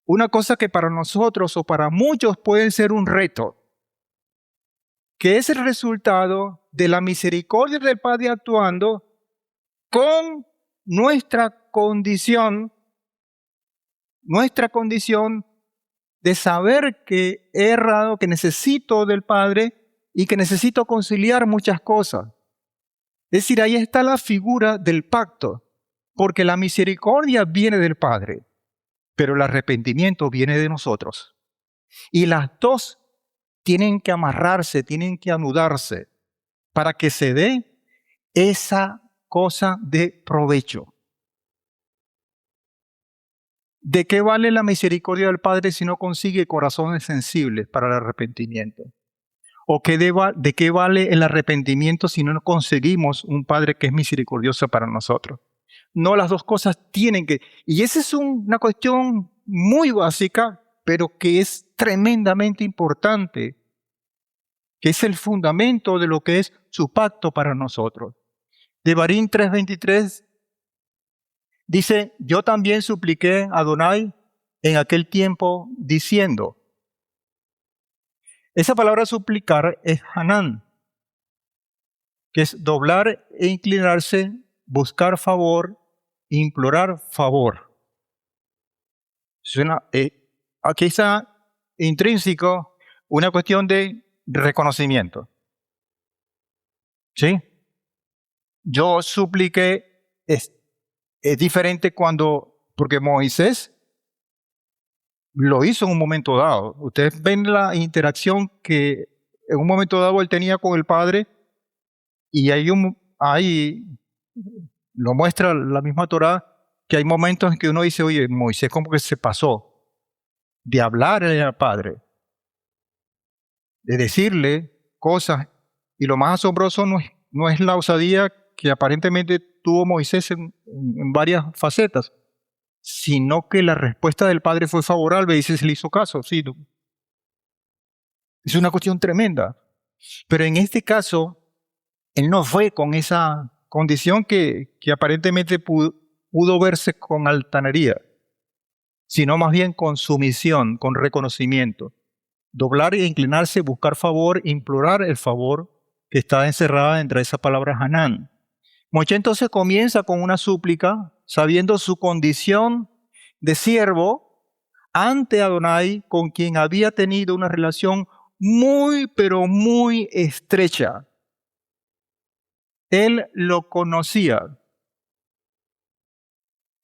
una cosa que para nosotros o para muchos puede ser un reto, que es el resultado de la misericordia del Padre actuando con nuestra condición de saber que he errado, que necesito del Padre y que necesito conciliar muchas cosas. Es decir, ahí está la figura del pacto, porque la misericordia viene del Padre, pero el arrepentimiento viene de nosotros. Y las dos tienen que amarrarse, tienen que anudarse para que se dé esa cosa de provecho. ¿De qué vale la misericordia del Padre si no consigue corazones sensibles para el arrepentimiento? ¿O de qué vale el arrepentimiento si no conseguimos un Padre que es misericordioso para nosotros? No, las dos cosas tienen que... Y esa es una cuestión muy básica, pero que es tremendamente importante, que es el fundamento de lo que es su pacto para nosotros. Devarim 3:23 dice, yo también supliqué a Adonai en aquel tiempo diciendo. Esa palabra suplicar es Hanán, que es doblar e inclinarse, buscar favor, implorar favor. Aquí está intrínseco una cuestión de reconocimiento. ¿Sí? Yo supliqué, es diferente porque Moisés lo hizo en un momento dado. Ustedes ven la interacción que en un momento dado él tenía con el Padre, y ahí lo muestra la misma Torá, que hay momentos en que uno dice, oye, Moisés como que se pasó de hablarle al Padre, de decirle cosas, y lo más asombroso no es la osadía que aparentemente tuvo Moisés en varias facetas, sino que la respuesta del Padre fue favorable y se le hizo caso. Sí, Es una cuestión tremenda. Pero en este caso, él no fue con esa condición que aparentemente pudo verse con altanería, sino más bien con sumisión, con reconocimiento. Doblar e inclinarse, buscar favor, implorar el favor que está encerrada entre esa palabra Hanán. Moisés entonces comienza con una súplica, sabiendo su condición de siervo ante Adonai, con quien había tenido una relación muy, pero muy estrecha. Él lo conocía.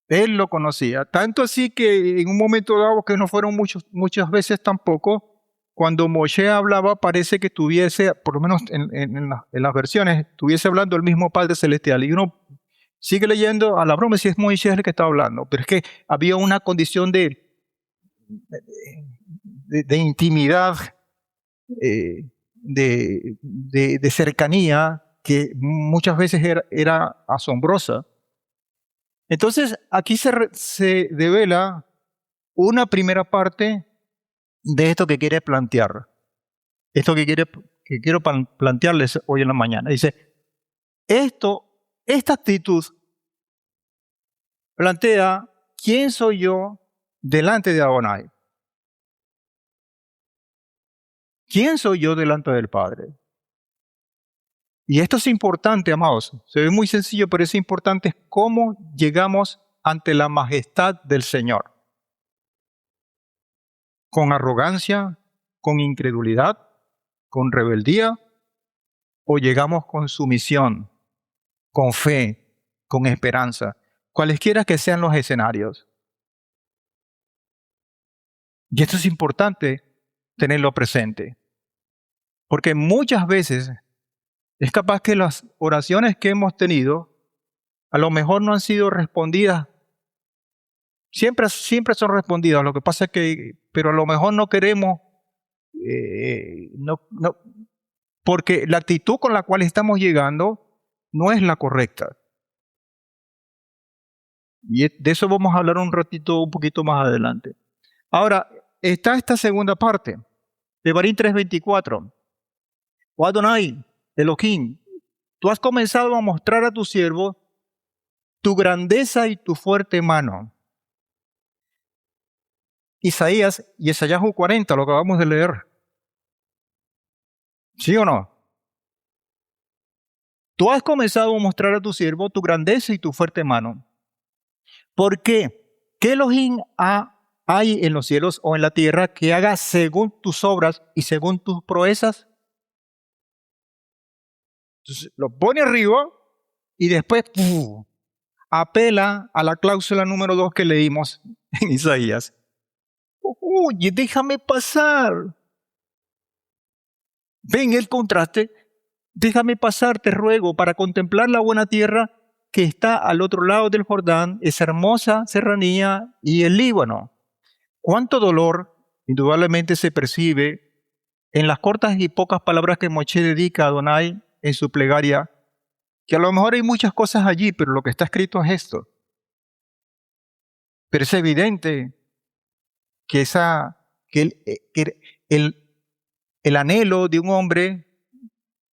Él lo conocía. Tanto así que en un momento dado, que no fueron muchas veces tampoco, cuando Moshe hablaba, parece que estuviese, por lo menos en las versiones, estuviese hablando el mismo Padre Celestial. Y uno sigue leyendo a la broma si es Moisés el que está hablando, pero es que había una condición de intimidad, de cercanía, que muchas veces era asombrosa. Entonces, aquí se devela una primera parte de esto que quiere plantear. Esto que quiero plantearles hoy en la mañana. Dice, esta actitud plantea quién soy yo delante de Adonai. ¿Quién soy yo delante del Padre? Y esto es importante, amados. Se ve muy sencillo, pero es importante cómo llegamos ante la majestad del Señor. ¿Con arrogancia, con incredulidad, con rebeldía? ¿O llegamos con sumisión, con fe, con esperanza? Cualesquiera que sean los escenarios. Y esto es importante tenerlo presente. Porque muchas veces es capaz que las oraciones que hemos tenido a lo mejor no han sido respondidas. Siempre son respondidas. Lo que pasa es que, pero a lo mejor no queremos, porque la actitud con la cual estamos llegando no es la correcta. Y de eso vamos a hablar un poquito más adelante. Ahora, está esta segunda parte, Devarim 3:24. Oh Adonai, Elohim, tú has comenzado a mostrar a tu siervo tu grandeza y tu fuerte mano. Isaías y Esayahu 40, lo acabamos de leer. ¿Sí o no? Tú has comenzado a mostrar a tu siervo tu grandeza y tu fuerte mano. ¿Por qué? ¿Qué Elohim hay en los cielos o en la tierra que haga según tus obras y según tus proezas? Entonces, lo pone arriba y después apela a la cláusula número 2 que leímos en Isaías. Oye, déjame pasar. Ven el contraste. Déjame pasar, te ruego, para contemplar la buena tierra que está al otro lado del Jordán, esa hermosa serranía y el Líbano. Cuánto dolor indudablemente se percibe en las cortas y pocas palabras que Moshe dedica a Adonai en su plegaria, que a lo mejor hay muchas cosas allí, pero lo que está escrito es esto. Pero es evidente que el anhelo de un hombre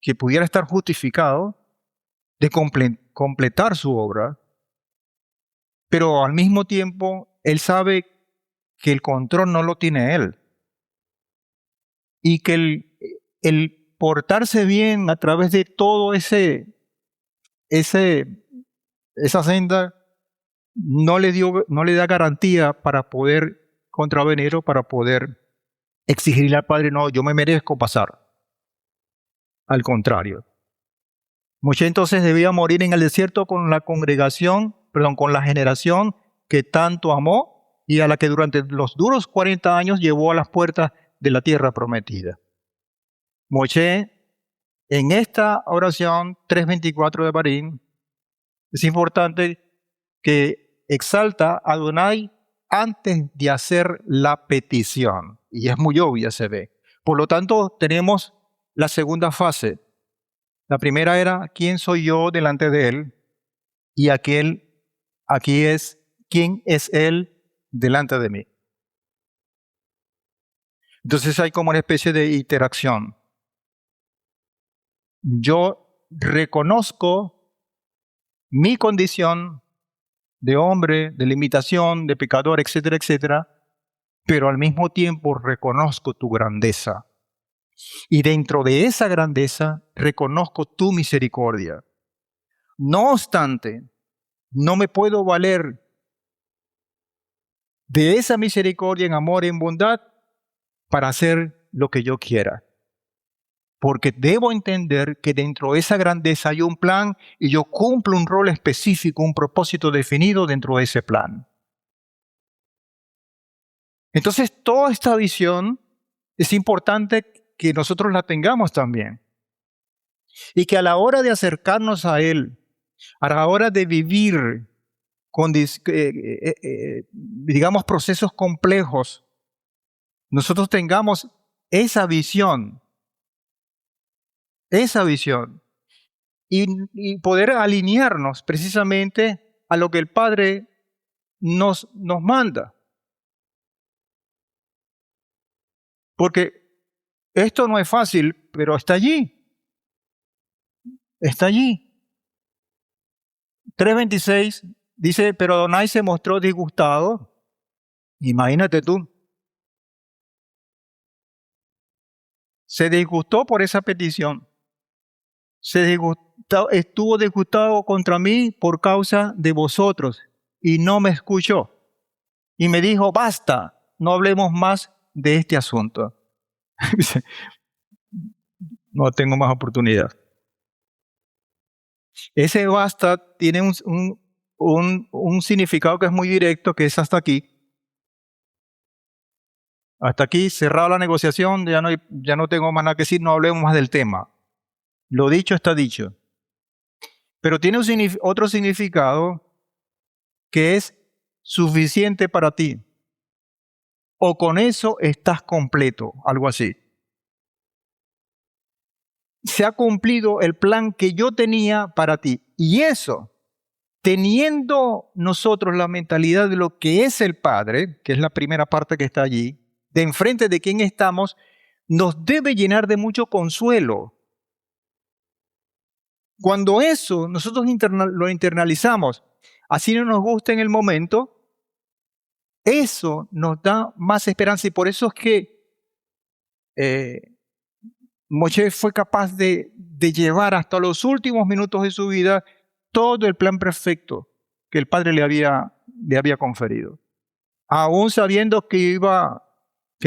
que pudiera estar justificado de completar su obra, pero al mismo tiempo él sabe que el control no lo tiene él y que el portarse bien a través de todo esa senda no le da garantía para poder contravenir o para poder exigirle al Padre, no, yo me merezco pasar. Al contrario. Moshe entonces debía morir en el desierto con la con la generación que tanto amó y a la que durante los duros 40 años llevó a las puertas de la tierra prometida. Moshe, en esta oración 3:24 de Devarim, es importante que exalta a Adonai antes de hacer la petición. Y es muy obvia, se ve. Por lo tanto, tenemos la segunda fase. La primera era, ¿quién soy yo delante de él? Y aquí es, ¿quién es él delante de mí? Entonces hay como una especie de interacción. Yo reconozco mi condición de hombre, de limitación, de pecador, etcétera, etcétera, pero al mismo tiempo reconozco tu grandeza. Y dentro de esa grandeza reconozco tu misericordia. No obstante, no me puedo valer de esa misericordia en amor y en bondad para hacer lo que yo quiera. Porque debo entender que dentro de esa grandeza hay un plan y yo cumplo un rol específico, un propósito definido dentro de ese plan. Entonces, toda esta visión es importante que nosotros la tengamos también. Y que a la hora de acercarnos a Él, a la hora de vivir con, digamos, procesos complejos, nosotros tengamos esa visión y poder alinearnos precisamente a lo que el Padre nos manda. Porque esto no es fácil, pero está allí. Está allí. 3:26 dice, pero Adonai se mostró disgustado. Imagínate tú. Se disgustó por esa petición. Estuvo disgustado contra mí por causa de vosotros y no me escuchó. Y me dijo, basta, no hablemos más de este asunto. No tengo más oportunidad. Ese basta tiene un significado que es muy directo, que es hasta aquí. Hasta aquí, cerrada la negociación, ya no tengo más nada que decir, no hablemos más del tema. Lo dicho está dicho. Pero tiene otro significado que es suficiente para ti. O con eso estás completo, algo así. Se ha cumplido el plan que yo tenía para ti. Y eso, teniendo nosotros la mentalidad de lo que es el Padre, que es la primera parte que está allí, de enfrente de quien estamos, nos debe llenar de mucho consuelo. Cuando eso nosotros lo internalizamos, así no nos gusta en el momento, eso nos da más esperanza y por eso es que Moshe fue capaz de llevar hasta los últimos minutos de su vida todo el plan perfecto que el Padre le había conferido, aún sabiendo que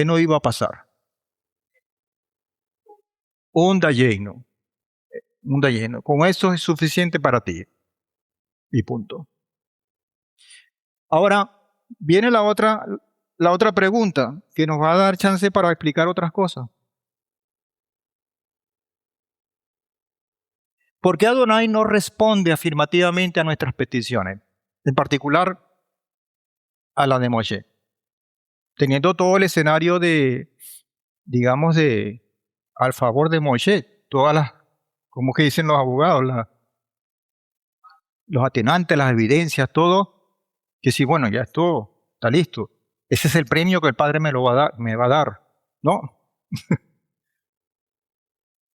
no iba a pasar. Un dayeno. Con eso es suficiente para ti. Y punto. Ahora, viene la otra pregunta que nos va a dar chance para explicar otras cosas. ¿Por qué Adonai no responde afirmativamente a nuestras peticiones? En particular, a la de Moshe. Teniendo todo el escenario al favor de Moshe, todas las, como que dicen los abogados, los atenuantes, las evidencias, todo, que sí, bueno, ya esto está listo. Ese es el premio que el Padre me va a dar, ¿no?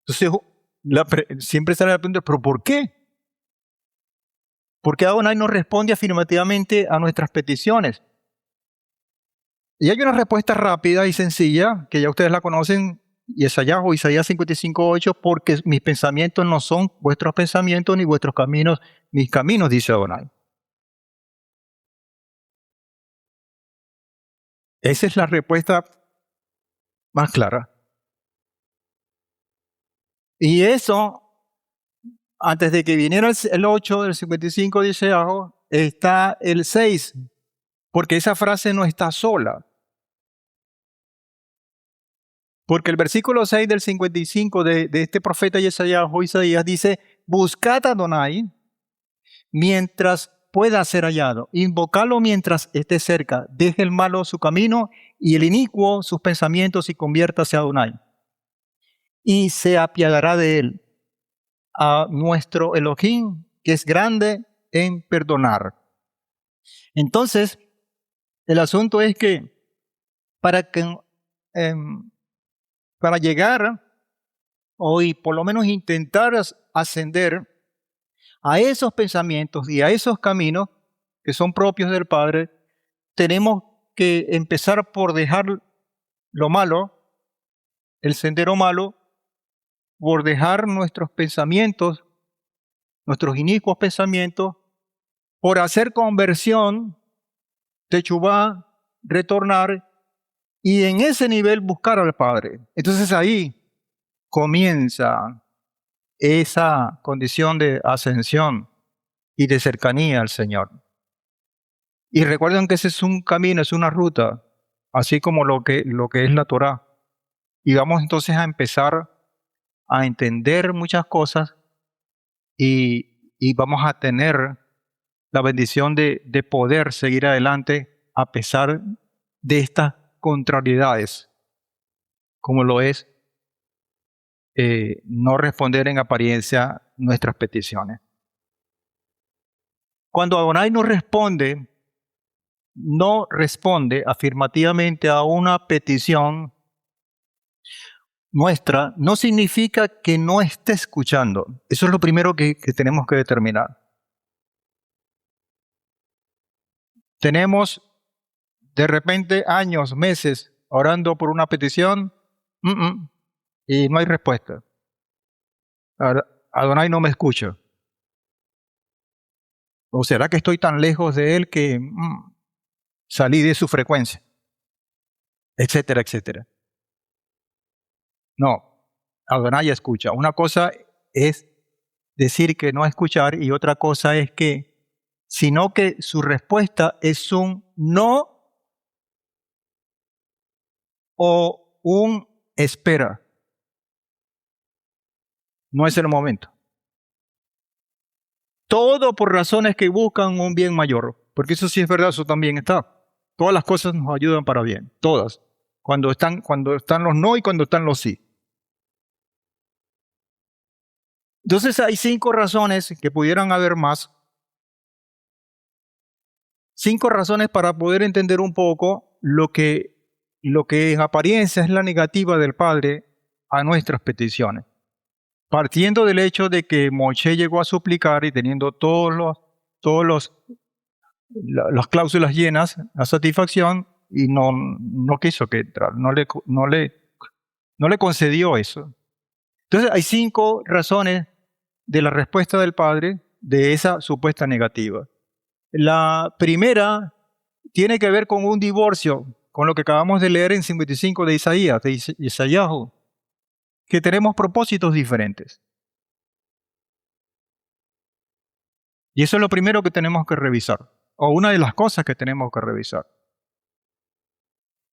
Entonces, siempre sale la pregunta, ¿pero por qué? ¿Por qué Adonai no responde afirmativamente a nuestras peticiones? Y hay una respuesta rápida y sencilla, que ya ustedes la conocen, Isaías 55:8, porque mis pensamientos no son vuestros pensamientos, ni vuestros caminos, mis caminos, dice Adonai. Esa es la respuesta más clara. Y eso, antes de que viniera el 8 del 55 de Isaías, está el 6, porque esa frase no está sola. Porque el versículo 6 del 55 de este profeta Isaías dice, buscad a Adonai mientras pueda ser hallado, invocadlo mientras esté cerca, deje el malo su camino y el inicuo sus pensamientos y conviértase a Adonai. Y se apiadará de él, a nuestro Elohim, que es grande en perdonar. Entonces, el asunto es que para que para llegar y por lo menos intentar ascender a esos pensamientos y a esos caminos que son propios del Padre, tenemos que empezar por dejar lo malo, el sendero malo, por dejar nuestros pensamientos, nuestros inicuos pensamientos, por hacer conversión, techubá, retornar, y en ese nivel buscar al Padre. Entonces ahí comienza esa condición de ascensión y de cercanía al Señor. Y recuerden que ese es un camino, es una ruta, así como lo que es la Torá. Y vamos entonces a empezar a entender muchas cosas y vamos a tener la bendición de poder seguir adelante a pesar de estas contrariedades, como lo es no responder en apariencia nuestras peticiones. Cuando Adonai no responde afirmativamente a una petición nuestra, no significa que no esté escuchando. Eso es lo primero que tenemos que determinar. Tenemos de repente años, meses orando por una petición y no hay respuesta. Adonai no me escucha. ¿O será que estoy tan lejos de él que salí de su frecuencia? Etcétera, etcétera. No, Adonai escucha. Una cosa es decir que no escuchar y otra cosa es sino que su respuesta es un no o un espera. No es el momento. Todo por razones que buscan un bien mayor, porque eso sí es verdad, eso también está. Todas las cosas nos ayudan para bien, todas. Cuando están los no y cuando están los sí. Entonces hay 5 razones, que pudieran haber más. 5 razones para poder entender un poco lo que en apariencia es la negativa del Padre a nuestras peticiones. Partiendo del hecho de que Moshe llegó a suplicar y teniendo las cláusulas llenas, la satisfacción, y no quiso que entrara, no le concedió eso. Entonces hay 5 razones de la respuesta del Padre de esa supuesta negativa. La primera tiene que ver con un divorcio, con lo que acabamos de leer en 55 de Isaías, de Isaíahu, que tenemos propósitos diferentes. Y eso es lo primero que tenemos que revisar, o una de las cosas que tenemos que revisar.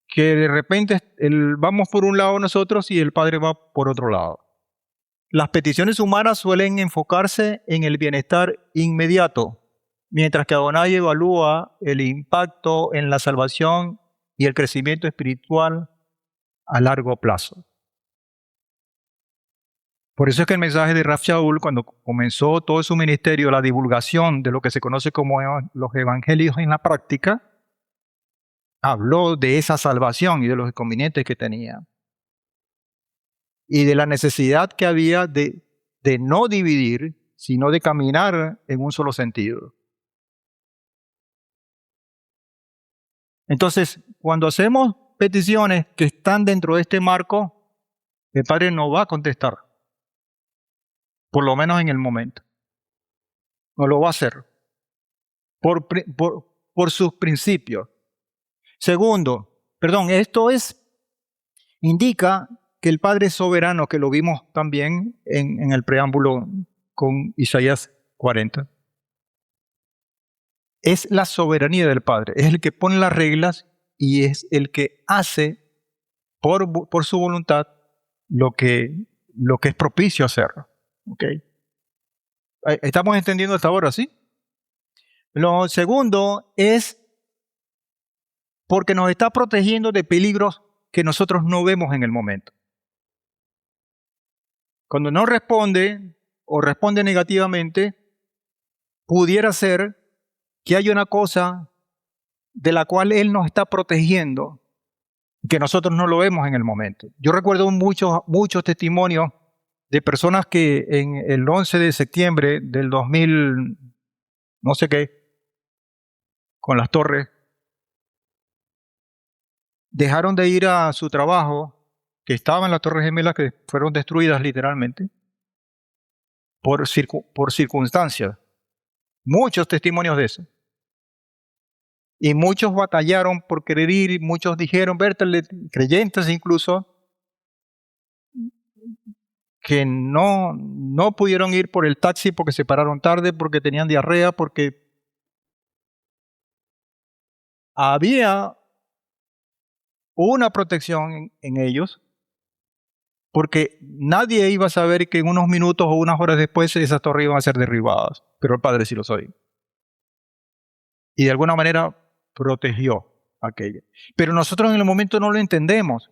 Que de repente vamos por un lado nosotros y el Padre va por otro lado. Las peticiones humanas suelen enfocarse en el bienestar inmediato, mientras que Adonai evalúa el impacto en la salvación y el crecimiento espiritual a largo plazo. Por eso es que el mensaje de Rav Shaul, cuando comenzó todo su ministerio, la divulgación de lo que se conoce como los evangelios en la práctica, habló de esa salvación y de los inconvenientes que tenía. Y de la necesidad que había de no dividir, sino de caminar en un solo sentido. Entonces, cuando hacemos peticiones que están dentro de este marco, el Padre no va a contestar, por lo menos en el momento. No lo va a hacer, por sus principios. Segundo, esto indica que el Padre es soberano, que lo vimos también en el preámbulo con Isaías 40. Es la soberanía del Padre, es el que pone las reglas y es el que hace por su voluntad lo que es propicio hacer. ¿Okay? ¿Estamos entendiendo hasta ahora, sí? Lo segundo es porque nos está protegiendo de peligros que nosotros no vemos en el momento. Cuando no responde o responde negativamente, pudiera ser que hay una cosa de la cual Él nos está protegiendo que nosotros no lo vemos en el momento. Yo recuerdo muchos testimonios de personas que en el 11 de septiembre del 2000, no sé qué, con las torres, dejaron de ir a su trabajo, que estaba en las Torres Gemelas, que fueron destruidas literalmente, por circunstancias. Muchos testimonios de eso. Y muchos batallaron por querer ir, muchos dijeron, Bertale, creyentes incluso, que no pudieron ir por el taxi porque se pararon tarde, porque tenían diarrea, porque había una protección en ellos, porque nadie iba a saber que en unos minutos o unas horas después esas torres iban a ser derribadas, pero el Padre sí lo sabía. Y de alguna manera protegió aquello. Pero nosotros en el momento no lo entendemos.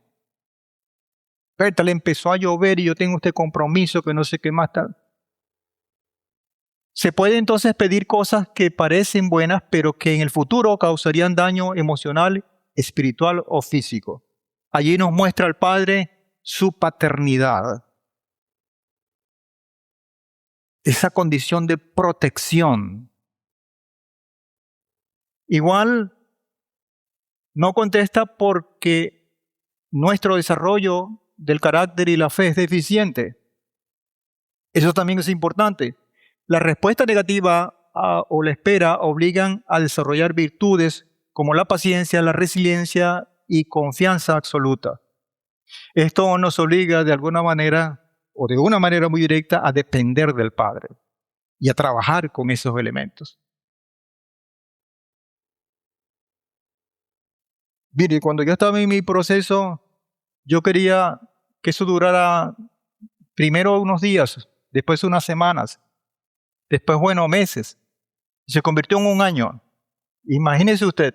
Berta, le empezó a llover y yo tengo este compromiso que no sé qué más tal. Se puede entonces pedir cosas que parecen buenas, pero que en el futuro causarían daño emocional, espiritual o físico. Allí nos muestra el Padre su paternidad. Esa condición de protección. Igual no contesta porque nuestro desarrollo del carácter y la fe es deficiente. Eso también es importante. La respuesta negativa o la espera obligan a desarrollar virtudes como la paciencia, la resiliencia y confianza absoluta. Esto nos obliga de alguna manera o de una manera muy directa a depender del Padre y a trabajar con esos elementos. Mire, cuando yo estaba en mi proceso, yo quería que eso durara primero unos días, después unas semanas, después, bueno, meses. Y se convirtió en un año. Imagínese usted.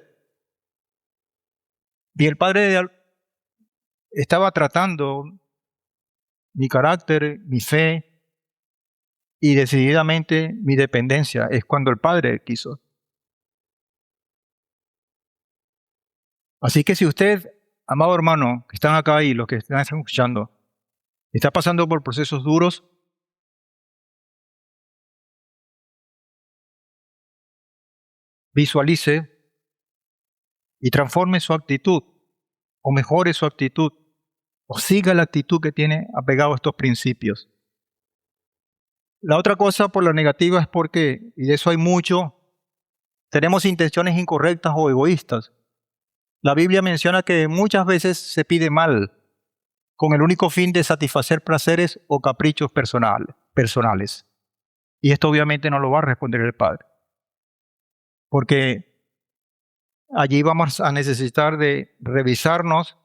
Y el Padre estaba tratando mi carácter, mi fe y decididamente mi dependencia. Es cuando el Padre quiso. Así que si usted, amado hermano, que están acá y los que están escuchando, está pasando por procesos duros, visualice y transforme su actitud, o mejore su actitud, o siga la actitud que tiene apegado a estos principios. La otra cosa por la negativa es porque, y de eso hay mucho, tenemos intenciones incorrectas o egoístas. La Biblia menciona que muchas veces se pide mal, con el único fin de satisfacer placeres o caprichos personales. Y esto obviamente no lo va a responder el Padre, porque allí vamos a necesitar de revisarnos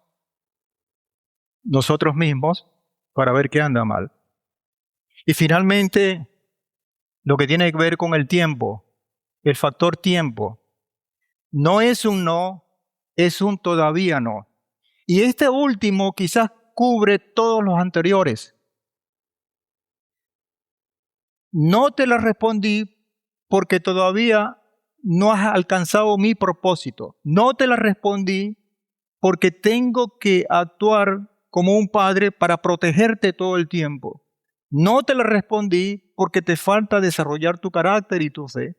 nosotros mismos para ver qué anda mal. Y finalmente, lo que tiene que ver con el tiempo, el factor tiempo, no es un no, es un todavía no. Y este último quizás cubre todos los anteriores. No te la respondí porque todavía no has alcanzado mi propósito. No te la respondí porque tengo que actuar como un padre para protegerte todo el tiempo. No te la respondí porque te falta desarrollar tu carácter y tu fe.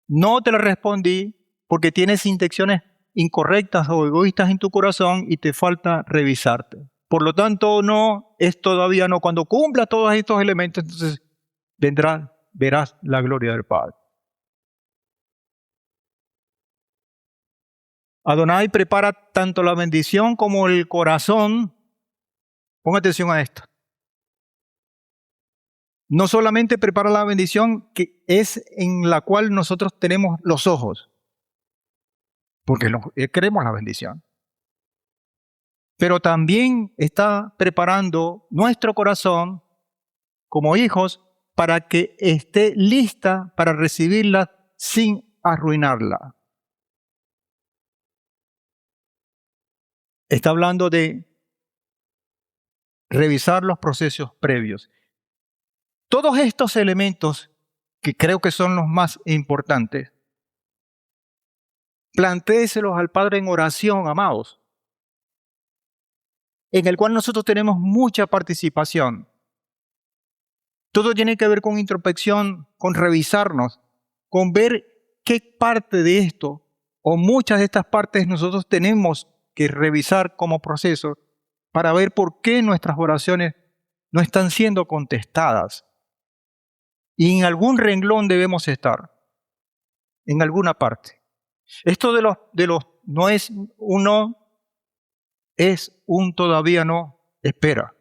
No te la respondí porque tienes intenciones incorrectas o egoístas en tu corazón y te falta revisarte. Por lo tanto, no es todavía no. Cuando cumplas todos estos elementos, entonces verás la gloria del Padre. Adonai prepara tanto la bendición como el corazón. Ponga atención a esto. No solamente prepara la bendición que es en la cual nosotros tenemos los ojos, porque queremos la bendición, pero también está preparando nuestro corazón como hijos para que esté lista para recibirla sin arruinarla. Está hablando de revisar los procesos previos. Todos estos elementos, que creo que son los más importantes, plantéeselos al Padre en oración, amados. en el cual nosotros tenemos mucha participación. Todo tiene que ver con introspección, con revisarnos, con ver qué parte de esto o muchas de estas partes nosotros tenemos que revisar como proceso para ver por qué nuestras oraciones no están siendo contestadas. Y en algún renglón debemos estar, en alguna parte. Esto de los no es un no, es un todavía no, espera.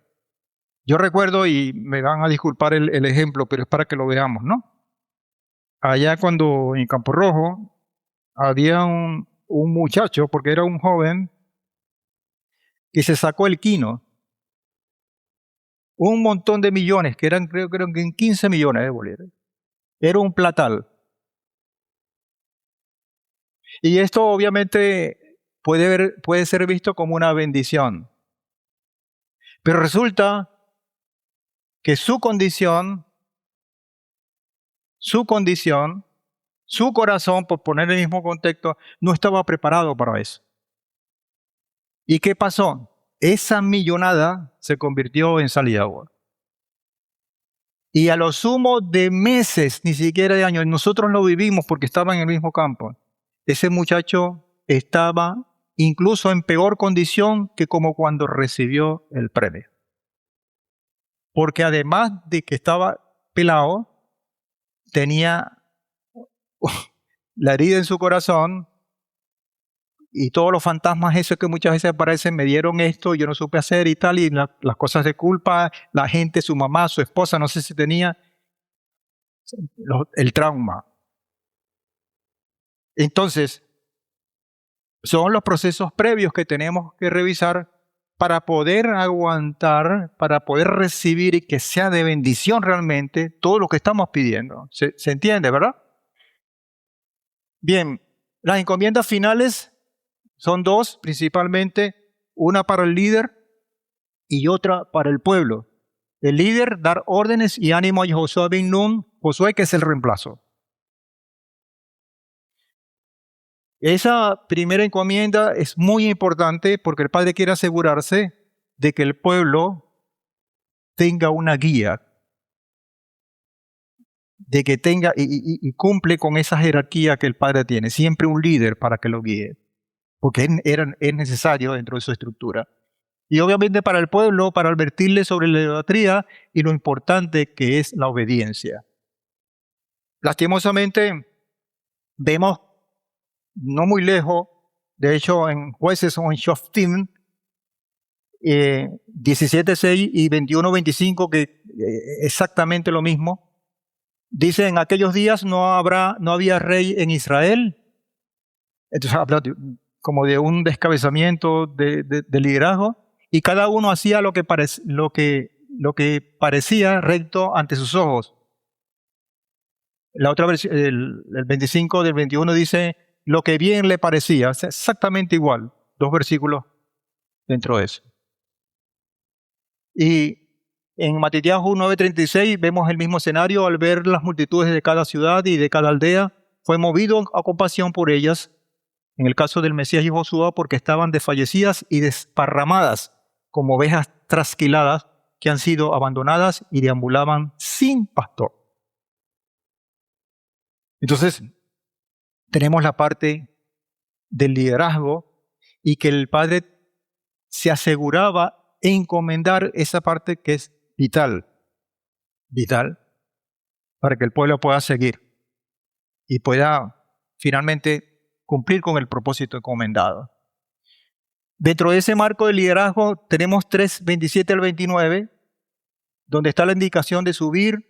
Yo recuerdo, y me van a disculpar el ejemplo, pero es para que lo veamos, ¿no? Allá cuando en Campo Rojo había un muchacho, porque era un joven, que se sacó el quino, un montón de millones, que eran creo que en 15 millones de bolívares. Era un platal. Y esto obviamente puede ser visto como una bendición. Pero resulta que su condición, su corazón, por poner el mismo contexto, no estaba preparado para eso. ¿Y qué pasó? Esa millonada se convirtió en sal y agua. Y a lo sumo de meses, ni siquiera de años, nosotros lo vivimos porque estaba en el mismo campo. Ese muchacho estaba incluso en peor condición que como cuando recibió el premio. Porque además de que estaba pelado, tenía la herida en su corazón y todos los fantasmas esos que muchas veces aparecen, me dieron esto, yo no supe hacer y tal, y las cosas de culpa, la gente, su mamá, su esposa, no sé si tenía el trauma. Entonces, son los procesos previos que tenemos que revisar para poder aguantar, para poder recibir y que sea de bendición realmente todo lo que estamos pidiendo. ¿Se entiende, verdad? Bien, las encomiendas finales son dos, principalmente, una para el líder y otra para el pueblo. El líder, dar órdenes y ánimo a Josué ben Nun, Josué que es el reemplazo. Esa primera encomienda es muy importante porque el Padre quiere asegurarse de que el pueblo tenga una guía, de que tenga y cumple con esa jerarquía que el Padre tiene, siempre un líder para que lo guíe, porque es necesario dentro de su estructura. Y obviamente para el pueblo, para advertirle sobre la idolatría y lo importante que es la obediencia. Lastimosamente, vemos no muy lejos, de hecho en Jueces o en Shoftim, 17:6 y 21:25, que exactamente lo mismo. Dice, en aquellos días no había rey en Israel. Entonces habla como de un descabezamiento de liderazgo, y cada uno hacía lo que parecía recto ante sus ojos. La otra versión, el 25 del 21 dice, lo que bien le parecía. O sea, exactamente igual, dos versículos dentro de eso. Y en Matitiahu 9:36 vemos el mismo escenario. Al ver las multitudes de cada ciudad y de cada aldea, fue movido a compasión por ellas, en el caso del Mesías y Josué, porque estaban desfallecidas y desparramadas como ovejas trasquiladas que han sido abandonadas y deambulaban sin pastor. Entonces, tenemos la parte del liderazgo y que el Padre se aseguraba encomendar esa parte que es vital, para que el pueblo pueda seguir y pueda finalmente cumplir con el propósito encomendado. Dentro de ese marco de liderazgo tenemos 3:27 al 29, donde está la indicación de sube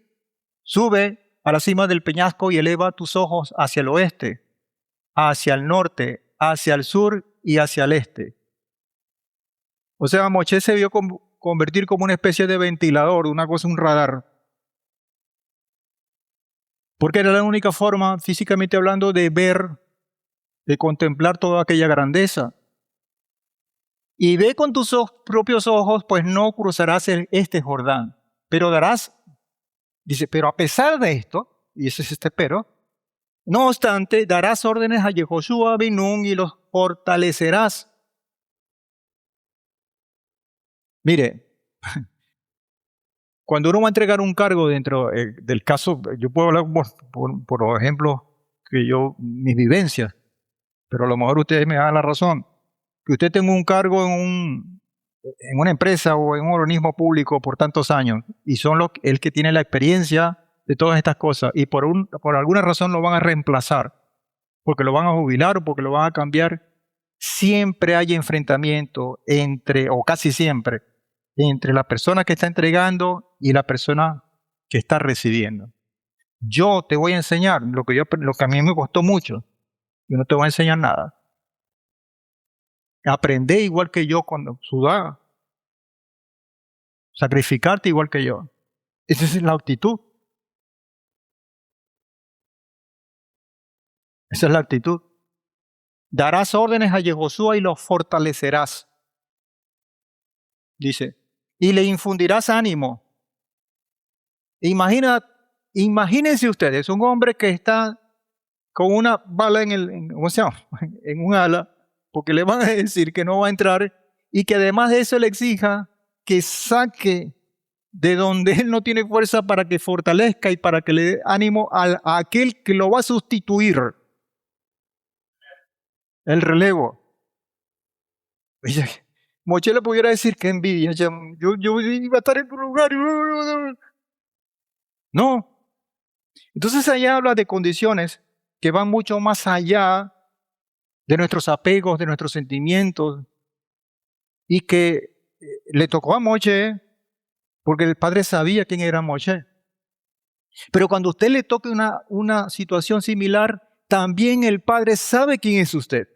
a la cima del peñasco y eleva tus ojos hacia el oeste, hacia el norte, hacia el sur y hacia el este. O sea, Moshe se vio convertir como una especie de ventilador, una cosa, un radar. Porque era la única forma, físicamente hablando, de ver, de contemplar toda aquella grandeza. Y ve con tus propios ojos, pues no cruzarás este Jordán, pero dice, pero a pesar de esto, y ese es este pero, no obstante, darás órdenes a Yehoshua ben Nun y los fortalecerás. Mire, cuando uno va a entregar un cargo dentro del caso, yo puedo hablar por ejemplo, mis vivencias, pero a lo mejor ustedes me dan la razón. Que usted tenga un cargo en una empresa o en un organismo público por tantos años y son el que tiene la experiencia de todas estas cosas y por alguna razón lo van a reemplazar, porque lo van a jubilar o porque lo van a cambiar, siempre hay enfrentamiento o casi siempre, entre la persona que está entregando y la persona que está recibiendo. Yo te voy a enseñar lo que a mí me costó mucho. Yo no te voy a enseñar nada. Aprende igual que yo cuando sudaba. Sacrificarte igual que yo. Esa es la actitud. Esa es la actitud. Darás órdenes a Yehoshua y los fortalecerás. Dice. Y le infundirás ánimo. Imagínense ustedes, un hombre que está con una bala ¿cómo se llama? En un ala, porque le van a decir que no va a entrar y que además de eso le exija que saque de donde él no tiene fuerza para que fortalezca y para que le dé ánimo a aquel que lo va a sustituir. El relevo. Moche le pudiera decir que envidia, yo iba a estar en tu lugar. No. Entonces allá habla de condiciones que van mucho más allá de nuestros apegos, de nuestros sentimientos, y que le tocó a Moche porque el padre sabía quién era Moche. Pero cuando a usted le toque una situación similar, también el padre sabe quién es usted,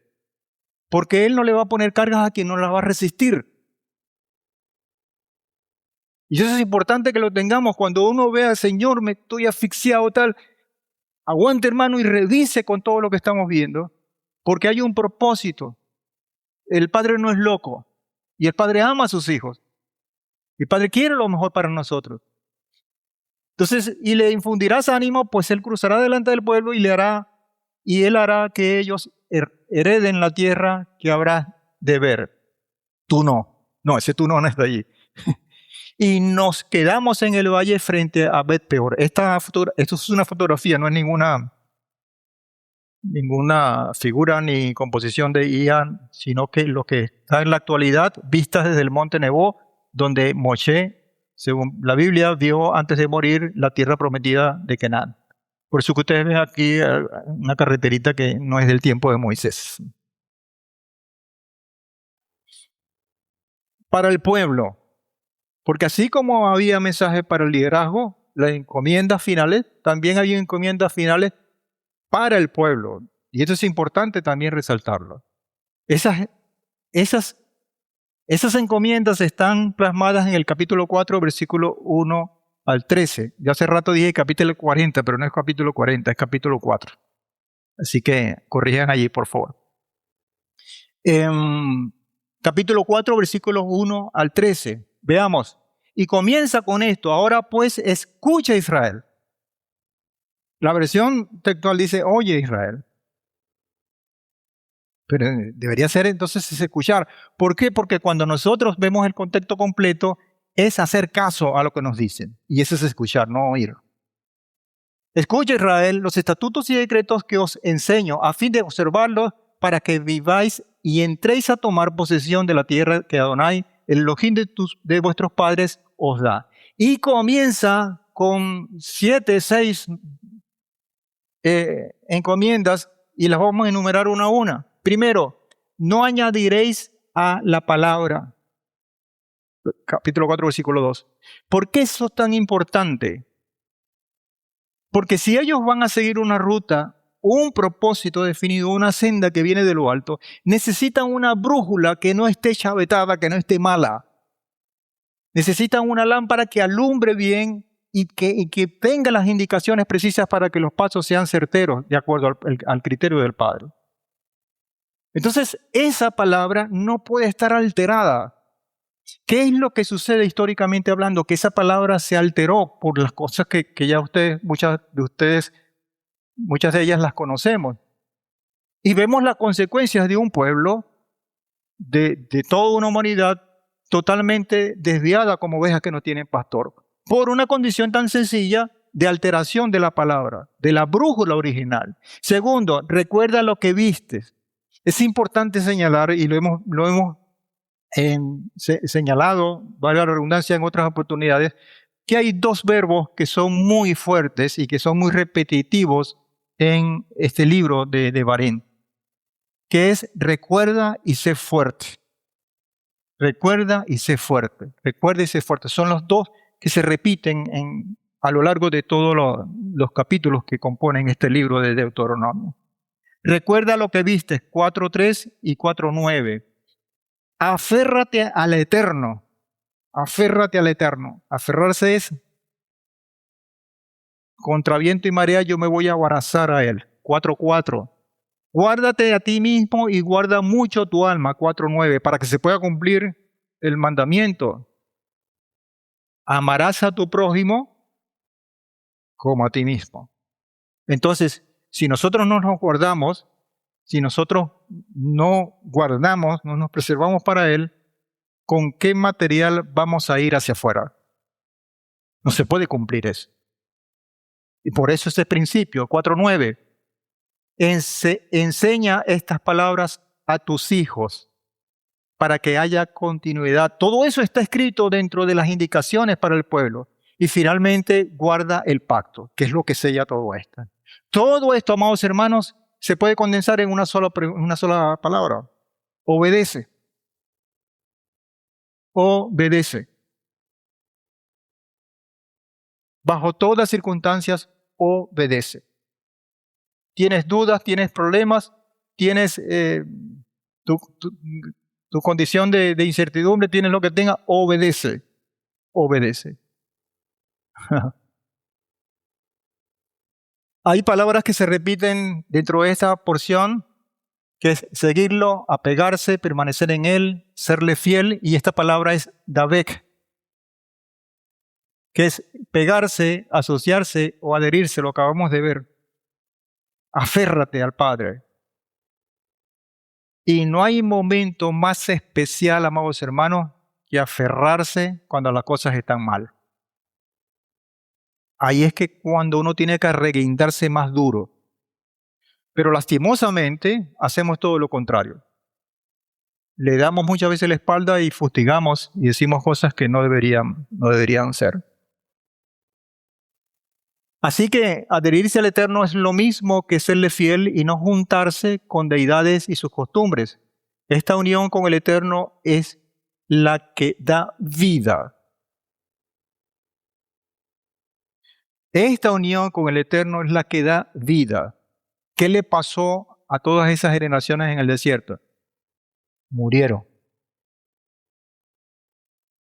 porque él no le va a poner cargas a quien no las va a resistir. Y eso es importante que lo tengamos. Cuando uno vea, Señor, me estoy asfixiado, tal, aguante, hermano, y revise con todo lo que estamos viendo, porque hay un propósito. El Padre no es loco, y el Padre ama a sus hijos. El Padre quiere lo mejor para nosotros. Entonces, y le infundirás ánimo, pues Él cruzará delante del pueblo y Él hará que ellos hereden la tierra que habrá de ver. Tú no. No, ese tú no está allí. Y nos quedamos en el valle frente a Bet Peor. Esto es una fotografía, no es ninguna figura ni composición de IA, sino que lo que está en la actualidad, vistas desde el monte Nebo, donde Moshe, según la Biblia, vio antes de morir la tierra prometida de Canaán. Por eso que ustedes ven aquí una carreterita que no es del tiempo de Moisés. Para el pueblo. Porque así como había mensajes para el liderazgo, las encomiendas finales, también había encomiendas finales para el pueblo. Y esto es importante también resaltarlo. Esas encomiendas están plasmadas en el capítulo 4, versículo 1 al 13. Yo hace rato dije capítulo 40, pero no es capítulo 40, es capítulo 4. Así que corrijan allí, por favor. Capítulo 4, versículos 1 al 13. Veamos. Y comienza con esto. Ahora pues, escucha Israel. La versión textual dice, oye Israel. Pero debería ser entonces es escuchar. ¿Por qué? Porque cuando nosotros vemos el contexto completo, es hacer caso a lo que nos dicen. Y eso es escuchar, no oír. Escucha Israel los estatutos y decretos que os enseño, a fin de observarlos para que viváis y entréis a tomar posesión de la tierra que Adonai, el Elohim de vuestros padres, os da. Y comienza con 7, 6 encomiendas y las vamos a enumerar una a una. Primero, no añadiréis a la palabra. Capítulo 4, versículo 2. ¿Por qué eso es tan importante? Porque si ellos van a seguir una ruta, un propósito definido, una senda que viene de lo alto, necesitan una brújula que no esté chavetada, que no esté mala. Necesitan una lámpara que alumbre bien y que tenga las indicaciones precisas para que los pasos sean certeros, de acuerdo al criterio del Padre. Entonces, esa palabra no puede estar alterada. ¿Qué es lo que sucede históricamente hablando? Que esa palabra se alteró por las cosas que ya muchas de ellas las conocemos. Y vemos las consecuencias de un pueblo, de toda una humanidad totalmente desviada como ovejas que no tienen pastor, por una condición tan sencilla de alteración de la palabra, de la brújula original. Segundo, recuerda lo que vistes. Es importante señalar, y lo hemos señalado, vale la redundancia, en otras oportunidades, que hay dos verbos que son muy fuertes y que son muy repetitivos en este libro de Barén, que es recuerda y sé fuerte. Recuerda y sé fuerte. Recuerda y sé fuerte. Son los dos que se repiten a lo largo de todos los capítulos que componen este libro de Deuteronomio. Recuerda lo que viste, 4.3 y 4.9. Aférrate al Eterno. Aférrate al Eterno. Aferrarse es contra viento y marea, yo me voy a abrazar a Él. 4.4. Guárdate a ti mismo y guarda mucho tu alma. 4.9. Para que se pueda cumplir el mandamiento. Amarás a tu prójimo como a ti mismo. Entonces, si nosotros no nos guardamos, si nosotros no guardamos, no nos preservamos para Él, ¿con qué material vamos a ir hacia afuera? No se puede cumplir eso. Y por eso ese principio, 4.9, enseña estas palabras a tus hijos para que haya continuidad. Todo eso está escrito dentro de las indicaciones para el pueblo. Y finalmente, guarda el pacto, que es lo que sella todo esto. Todo esto, amados hermanos, se puede condensar en una sola palabra. Obedece. Obedece. Bajo todas circunstancias, obedece. Tienes dudas, tienes problemas, tienes tu condición de incertidumbre, tienes lo que tenga, obedece. Obedece. Hay palabras que se repiten dentro de esta porción, que es seguirlo, apegarse, permanecer en él, serle fiel, y esta palabra es davek, que es pegarse, asociarse o adherirse, lo acabamos de ver. Aférrate al Padre. Y no hay momento más especial, amados hermanos, que aferrarse cuando las cosas están mal. Ahí es que cuando uno tiene que arreguindarse más duro. Pero lastimosamente hacemos todo lo contrario. Le damos muchas veces la espalda y fustigamos y decimos cosas que no deberían ser. Así que adherirse al Eterno es lo mismo que serle fiel y no juntarse con deidades y sus costumbres. Esta unión con el Eterno es la que da vida. Esta unión con el Eterno es la que da vida. ¿Qué le pasó a todas esas generaciones en el desierto? Murieron.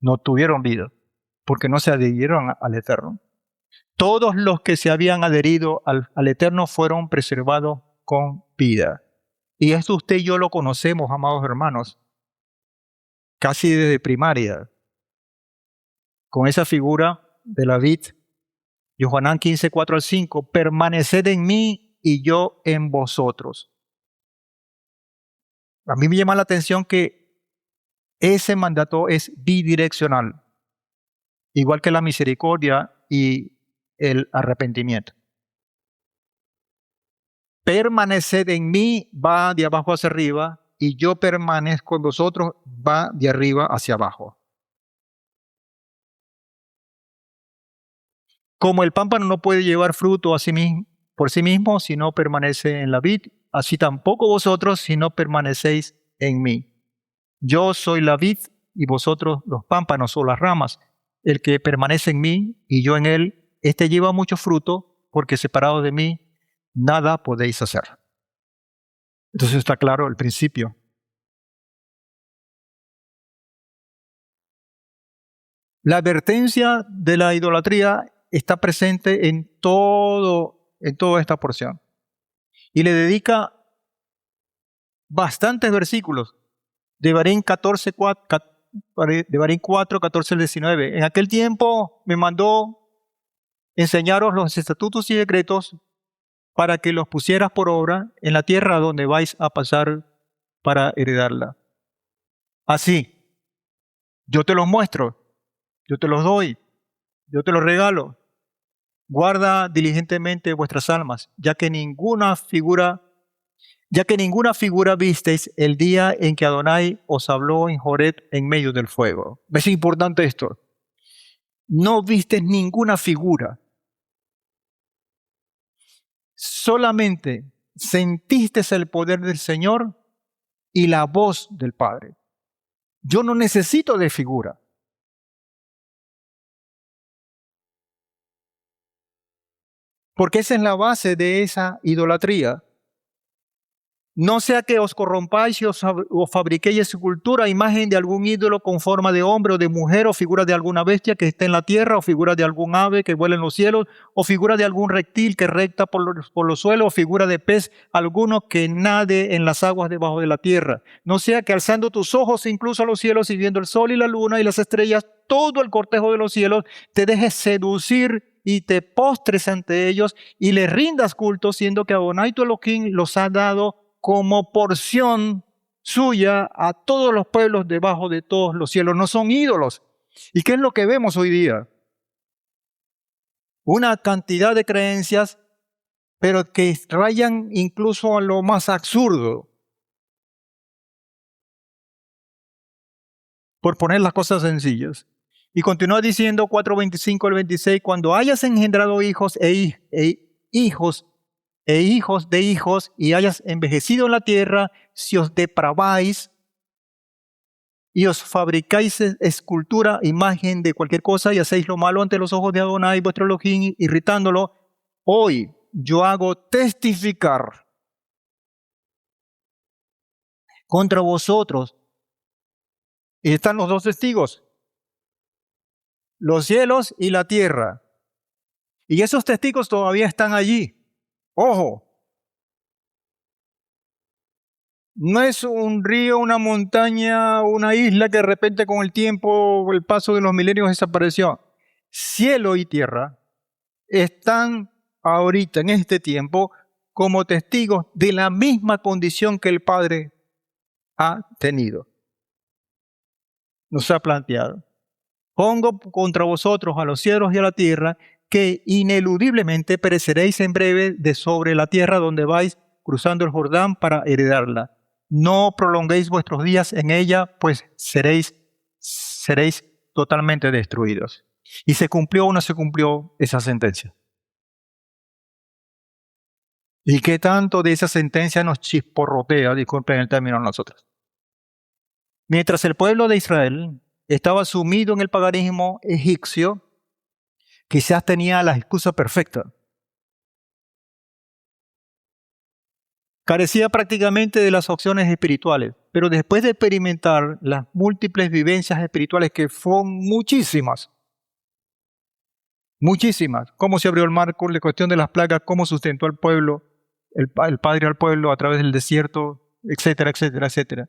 No tuvieron vida, porque no se adhirieron al Eterno. Todos los que se habían adherido al Eterno fueron preservados con vida. Y esto usted y yo lo conocemos, amados hermanos, casi desde primaria, con esa figura de la vid. Yohanan 15, 4-5, permaneced en mí y yo en vosotros. A mí me llama la atención que ese mandato es bidireccional, igual que la misericordia y el arrepentimiento. Permaneced en mí va de abajo hacia arriba y yo permanezco en vosotros va de arriba hacia abajo. Como el pámpano no puede llevar fruto por sí mismo si no permanece en la vid, así tampoco vosotros si no permanecéis en mí. Yo soy la vid y vosotros los pámpanos o las ramas. El que permanece en mí y yo en él, este lleva mucho fruto, porque separado de mí nada podéis hacer. Entonces está claro el principio. La advertencia de la idolatría está presente en toda esta porción. Y le dedica bastantes versículos. De Barín 4, 14 al 19. En aquel tiempo me mandó enseñaros los estatutos y decretos para que los pusieras por obra en la tierra donde vais a pasar para heredarla. Así, Yo te los muestro, yo te los doy, yo te los regalo. Guarda diligentemente vuestras almas, ya que ninguna figura visteis el día en que Adonai os habló en Horeb en medio del fuego. Es importante esto. No vistes ninguna figura. Solamente sentiste el poder del Señor y la voz del Padre. Yo no necesito de figura. Porque esa es la base de esa idolatría. No sea que os corrompáis y os fabriquéis escultura, imagen de algún ídolo con forma de hombre o de mujer, o figura de alguna bestia que esté en la tierra, o figura de algún ave que vuela en los cielos, o figura de algún reptil que recta por los suelos, o figura de pez alguno que nade en las aguas debajo de la tierra. No sea que alzando tus ojos incluso a los cielos y viendo el sol y la luna y las estrellas, todo el cortejo de los cielos, te dejes seducir y te postres ante ellos y les rindas culto, siendo que Adonai tu Elohim los ha dado como porción suya a todos los pueblos debajo de todos los cielos. No son ídolos. ¿Y qué es lo que vemos hoy día? Una cantidad de creencias, pero que rayan incluso a lo más absurdo. Por poner las cosas sencillas. Y continúa diciendo 4:25 al 26, cuando hayas engendrado hijos hijos de hijos y hayas envejecido en la tierra, si os depraváis y os fabricáis escultura, imagen de cualquier cosa y hacéis lo malo ante los ojos de Adonai, vuestro Elohim, irritándolo, hoy yo hago testificar contra vosotros. Y están los dos testigos, los cielos y la tierra. Y esos testigos todavía están allí. Ojo. No es un río, una montaña, una isla que de repente con el tiempo, el paso de los milenios desapareció. Cielo y tierra están ahorita, en este tiempo, como testigos de la misma condición que el Padre ha tenido. Nos ha planteado. Pongo contra vosotros a los cielos y a la tierra, que ineludiblemente pereceréis en breve de sobre la tierra donde vais cruzando el Jordán para heredarla. No prolonguéis vuestros días en ella, pues seréis totalmente destruidos. ¿Y se cumplió o no se cumplió esa sentencia? ¿Y qué tanto de esa sentencia nos chisporrotea, disculpen el término, a nosotros? Mientras el pueblo de Israel estaba sumido en el paganismo egipcio, quizás tenía la excusa perfecta. Carecía prácticamente de las opciones espirituales, pero después de experimentar las múltiples vivencias espirituales, que fueron muchísimas, cómo se abrió el mar con la cuestión de las plagas, cómo sustentó al pueblo, el Padre al pueblo a través del desierto, etcétera, etcétera, etcétera.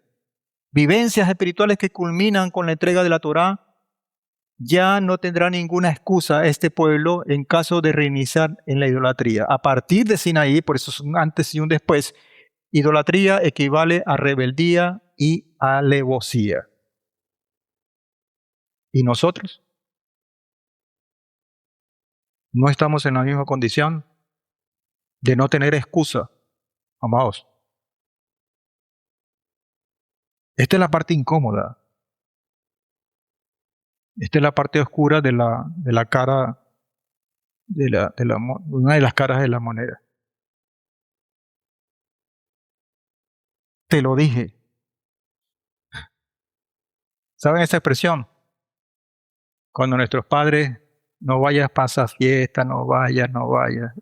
Vivencias espirituales que culminan con la entrega de la Torá, ya no tendrá ninguna excusa este pueblo en caso de reiniciar en la idolatría. A partir de Sinaí, por eso es un antes y un después, idolatría equivale a rebeldía y alevosía. ¿Y nosotros? ¿No estamos en la misma condición de no tener excusa, amados? Esta es la parte incómoda. Esta es la parte oscura de la cara, una de las caras de la moneda. Te lo dije. ¿Saben esa expresión? Cuando nuestros padres, no vayas, pasa fiesta, no vayas,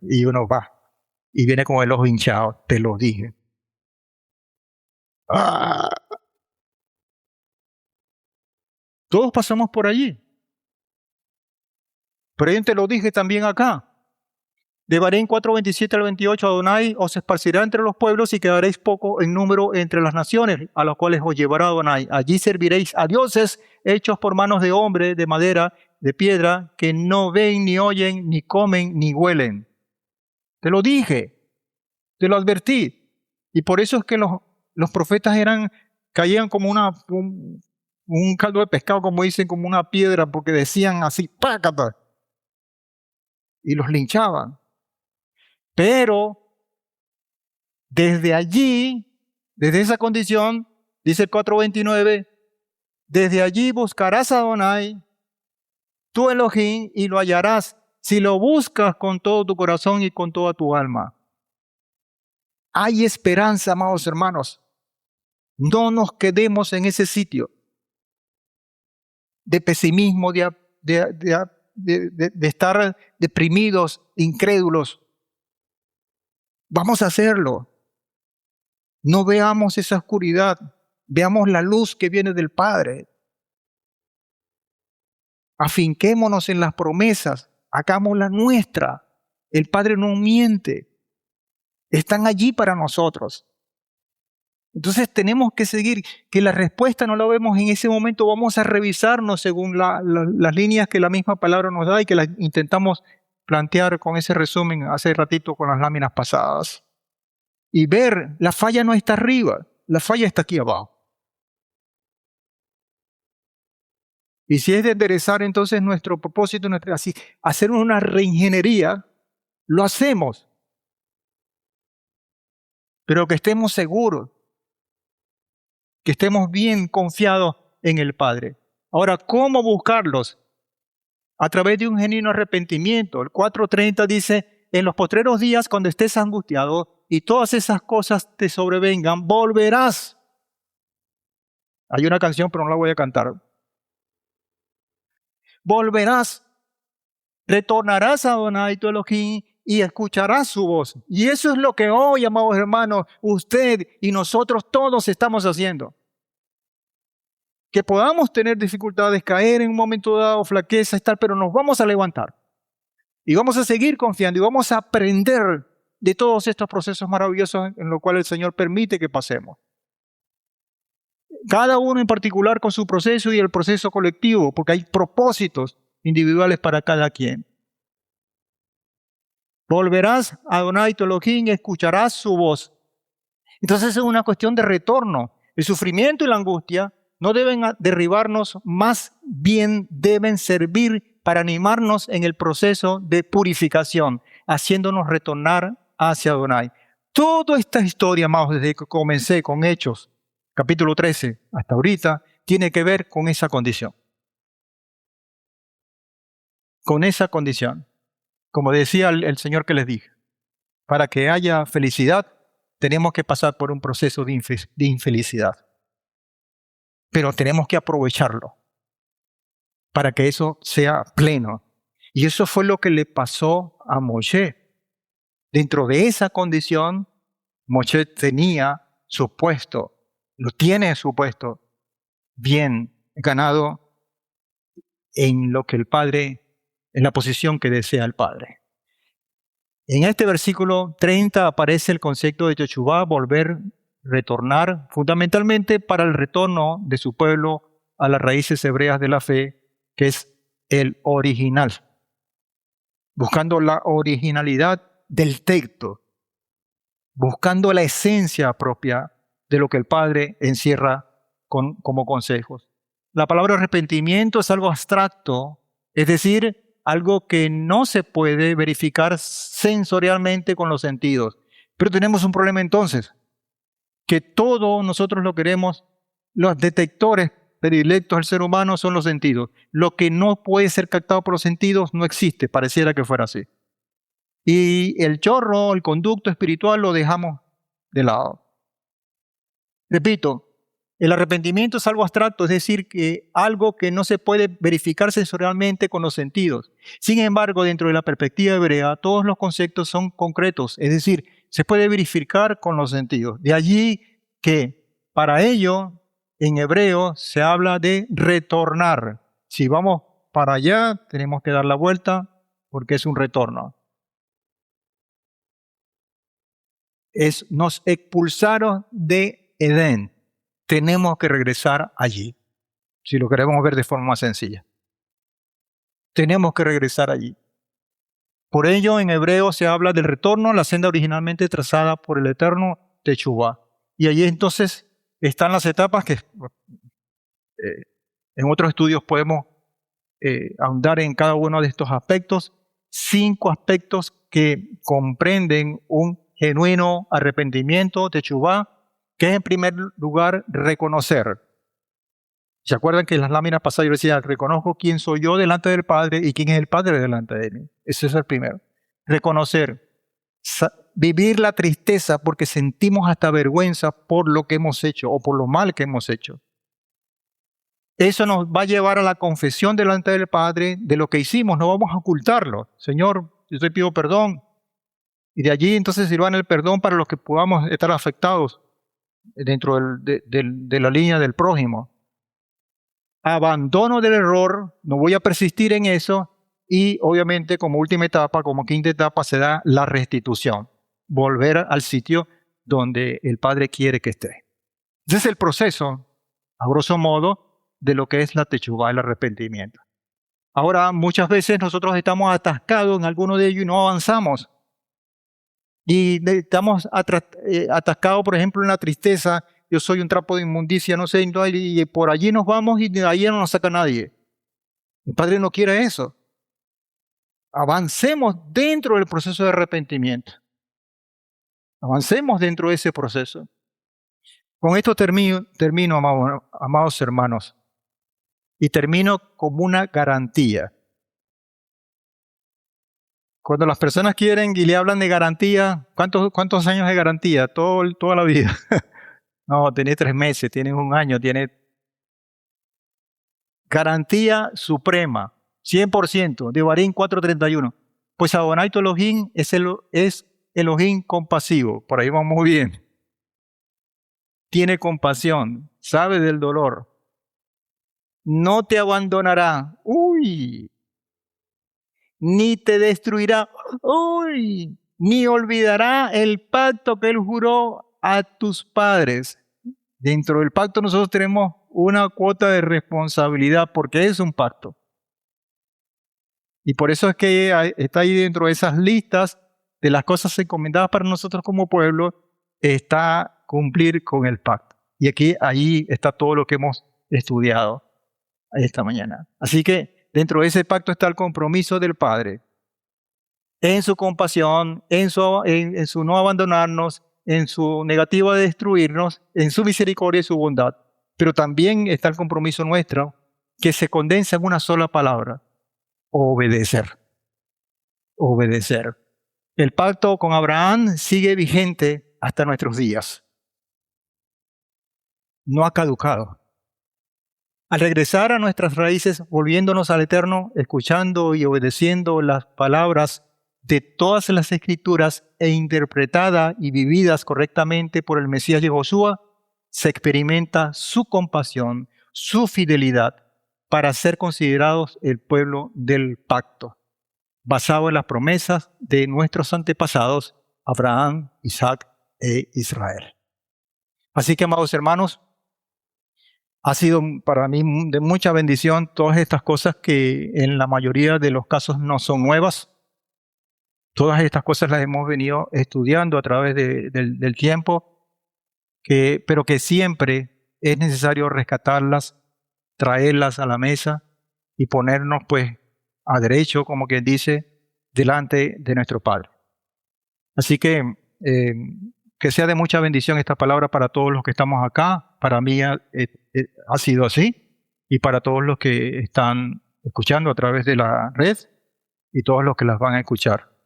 y uno va. Y viene con el ojo hinchado, te lo dije. ¡Ah! Todos pasamos por allí. Pero yo te lo dije también acá. De Barín 4:27 al 28, Adonai os esparcirá entre los pueblos y quedaréis poco en número entre las naciones, a las cuales os llevará Adonai. Allí serviréis a dioses hechos por manos de hombre, de madera, de piedra, que no ven, ni oyen, ni comen, ni huelen. Te lo dije, te lo advertí. Y por eso es que los profetas caían como un caldo de pescado, como dicen, como una piedra, porque decían así, ¡pácata! Y los linchaban. Pero desde allí, desde esa condición, dice el 4:29, desde allí buscarás a Adonai, tu Elohim, y lo hallarás si lo buscas con todo tu corazón y con toda tu alma. Hay esperanza, amados hermanos. No nos quedemos en ese sitio de pesimismo, de estar deprimidos, incrédulos. Vamos a hacerlo. No veamos esa oscuridad, veamos la luz que viene del Padre. Afinquémonos en las promesas, hagámosla nuestra. El Padre no miente, están allí para nosotros. Entonces tenemos que seguir, que la respuesta no la vemos en ese momento, vamos a revisarnos según las líneas que la misma palabra nos da y que las intentamos plantear con ese resumen hace ratito con las láminas pasadas. Y ver, la falla no está arriba, la falla está aquí abajo. Y si es de enderezar entonces nuestro propósito, hacer una reingeniería, lo hacemos. Pero que estemos seguros, que estemos bien confiados en el Padre. Ahora, ¿cómo buscarlos? A través de un genuino arrepentimiento. El 4:30 dice, en los postreros días, cuando estés angustiado y todas esas cosas te sobrevengan, volverás. Hay una canción, pero no la voy a cantar. Volverás, retornarás a Adonai tu Elohim y escucharás su voz. Y eso es lo que hoy, amados hermanos, usted y nosotros todos estamos haciendo. Que podamos tener dificultades, caer en un momento dado, flaqueza, estar, pero nos vamos a levantar. Y vamos a seguir confiando y vamos a aprender de todos estos procesos maravillosos en los cuales el Señor permite que pasemos. Cada uno en particular con su proceso y el proceso colectivo, porque hay propósitos individuales para cada quien. Volverás a Adonai tu Elohim y escucharás su voz. Entonces es una cuestión de retorno. El sufrimiento y la angustia no deben derribarnos, más bien deben servir para animarnos en el proceso de purificación, haciéndonos retornar hacia Adonai. Toda esta historia, amados, desde que comencé con Hechos, capítulo 13, hasta ahorita, tiene que ver con esa condición. Con esa condición. Como decía el Señor que les dije, para que haya felicidad, tenemos que pasar por un proceso de infelicidad. Pero tenemos que aprovecharlo para que eso sea pleno. Y eso fue lo que le pasó a Moshe. Dentro de esa condición, Moshe tenía su puesto, lo tiene su puesto bien ganado en lo que el Padre, en la posición que desea el Padre. En este versículo 30 aparece el concepto de Teshuvá, volver, retornar, fundamentalmente para el retorno de su pueblo a las raíces hebreas de la fe, que es el original, buscando la originalidad del texto, buscando la esencia propia de lo que el Padre encierra como consejos. La palabra arrepentimiento es algo abstracto, es decir, algo que no se puede verificar sensorialmente con los sentidos. Pero tenemos un problema entonces, que todo nosotros lo queremos, los detectores predilectos del ser humano son los sentidos. Lo que no puede ser captado por los sentidos no existe, pareciera que fuera así. Y el chorro, el conducto espiritual lo dejamos de lado. Repito, el arrepentimiento es algo abstracto, es decir, que algo que no se puede verificar sensorialmente con los sentidos. Sin embargo, dentro de la perspectiva hebrea, todos los conceptos son concretos, es decir, se puede verificar con los sentidos. De allí que para ello, en hebreo, se habla de retornar. Si vamos para allá, tenemos que dar la vuelta porque es un retorno. Nos expulsaron de Edén. Tenemos que regresar allí, si lo queremos ver de forma más sencilla. Tenemos que regresar allí. Por ello, en hebreo se habla del retorno a la senda originalmente trazada por el eterno Teshuvá. Y allí entonces están las etapas que En otros estudios podemos ahondar en cada uno de estos aspectos. 5 aspectos que comprenden un genuino arrepentimiento, teshuvá, que es en primer lugar reconocer. ¿Se acuerdan que en las láminas pasadas yo decía, reconozco quién soy yo delante del Padre y quién es el Padre delante de mí? Ese es el primero. Reconocer. Vivir la tristeza porque sentimos hasta vergüenza por lo que hemos hecho o por lo mal que hemos hecho. Eso nos va a llevar a la confesión delante del Padre de lo que hicimos. No vamos a ocultarlo. Señor, yo te pido perdón. Y de allí entonces sirvan el perdón para los que podamos estar afectados dentro de la línea del prójimo. Abandono del error, no voy a persistir en eso. Y obviamente como última etapa, como quinta etapa, se da la restitución. Volver al sitio donde el Padre quiere que esté. Ese es el proceso, a grosso modo, de lo que es la teshuvá, el arrepentimiento. Ahora, muchas veces nosotros estamos atascados en alguno de ellos y no avanzamos. Y estamos atascados, por ejemplo, en la tristeza. Yo soy un trapo de inmundicia, no sé, y por allí nos vamos y de ahí no nos saca nadie. El Padre no quiere eso. Avancemos dentro del proceso de arrepentimiento. Avancemos dentro de ese proceso. Con esto termino, amados hermanos, y termino como una garantía. Cuando las personas quieren y le hablan de garantía, ¿cuántos años de garantía? Toda la vida. No, tiene 3 meses, tiene 1 año, tiene garantía suprema, 100%, de Barín 4:31. Pues Adonai tu Elohim es Elohim compasivo, por ahí vamos muy bien. Tiene compasión, sabe del dolor. No te abandonará, ni te destruirá, ni olvidará el pacto que él juró a tus padres. Dentro del pacto nosotros tenemos una cuota de responsabilidad porque es un pacto. Y por eso es que está ahí dentro de esas listas de las cosas encomendadas para nosotros como pueblo, está cumplir con el pacto. Y ahí está todo lo que hemos estudiado esta mañana. Así que dentro de ese pacto está el compromiso del Padre en su compasión, en su no abandonarnos, en su negativa de destruirnos, en su misericordia y su bondad. Pero también está el compromiso nuestro que se condensa en una sola palabra: obedecer. Obedecer. El pacto con Abraham sigue vigente hasta nuestros días. No ha caducado. Al regresar a nuestras raíces, volviéndonos al Eterno, escuchando y obedeciendo las palabras de todas las Escrituras e interpretadas y vividas correctamente por el Mesías Yehoshua, se experimenta su compasión, su fidelidad para ser considerados el pueblo del pacto, basado en las promesas de nuestros antepasados, Abraham, Isaac e Israel. Así que, amados hermanos, ha sido para mí de mucha bendición todas estas cosas que en la mayoría de los casos no son nuevas. Todas estas cosas las hemos venido estudiando a través del tiempo, pero que siempre es necesario rescatarlas, traerlas a la mesa y ponernos pues a derecho, como quien dice, delante de nuestro Padre. Así que sea de mucha bendición esta palabra para todos los que estamos acá. Para mí ha sido así, y para todos los que están escuchando a través de la red y todos los que las van a escuchar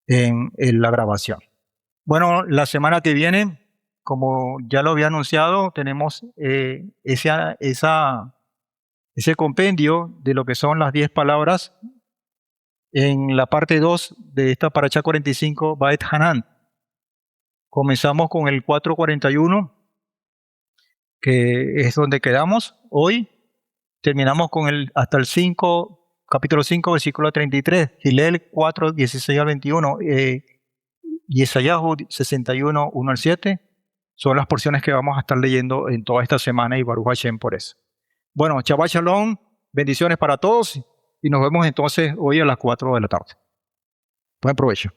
en la grabación. Bueno, la semana que viene, como ya lo había anunciado, tenemos ese compendio de lo que son las 10 palabras en la parte 2 de esta Parashá 45, Baet Hanan. Comenzamos con el 4:41, que es donde quedamos hoy. Terminamos con hasta el capítulo 5, versículo 33, Gilel 4:16 al 21, y Esayahu 61, 1 al 7. Son las porciones que vamos a estar leyendo en toda esta semana, y Baruch Hashem por eso. Bueno, Shabbat Shalom, bendiciones para todos, y nos vemos entonces hoy a las 4 de la tarde. Buen provecho.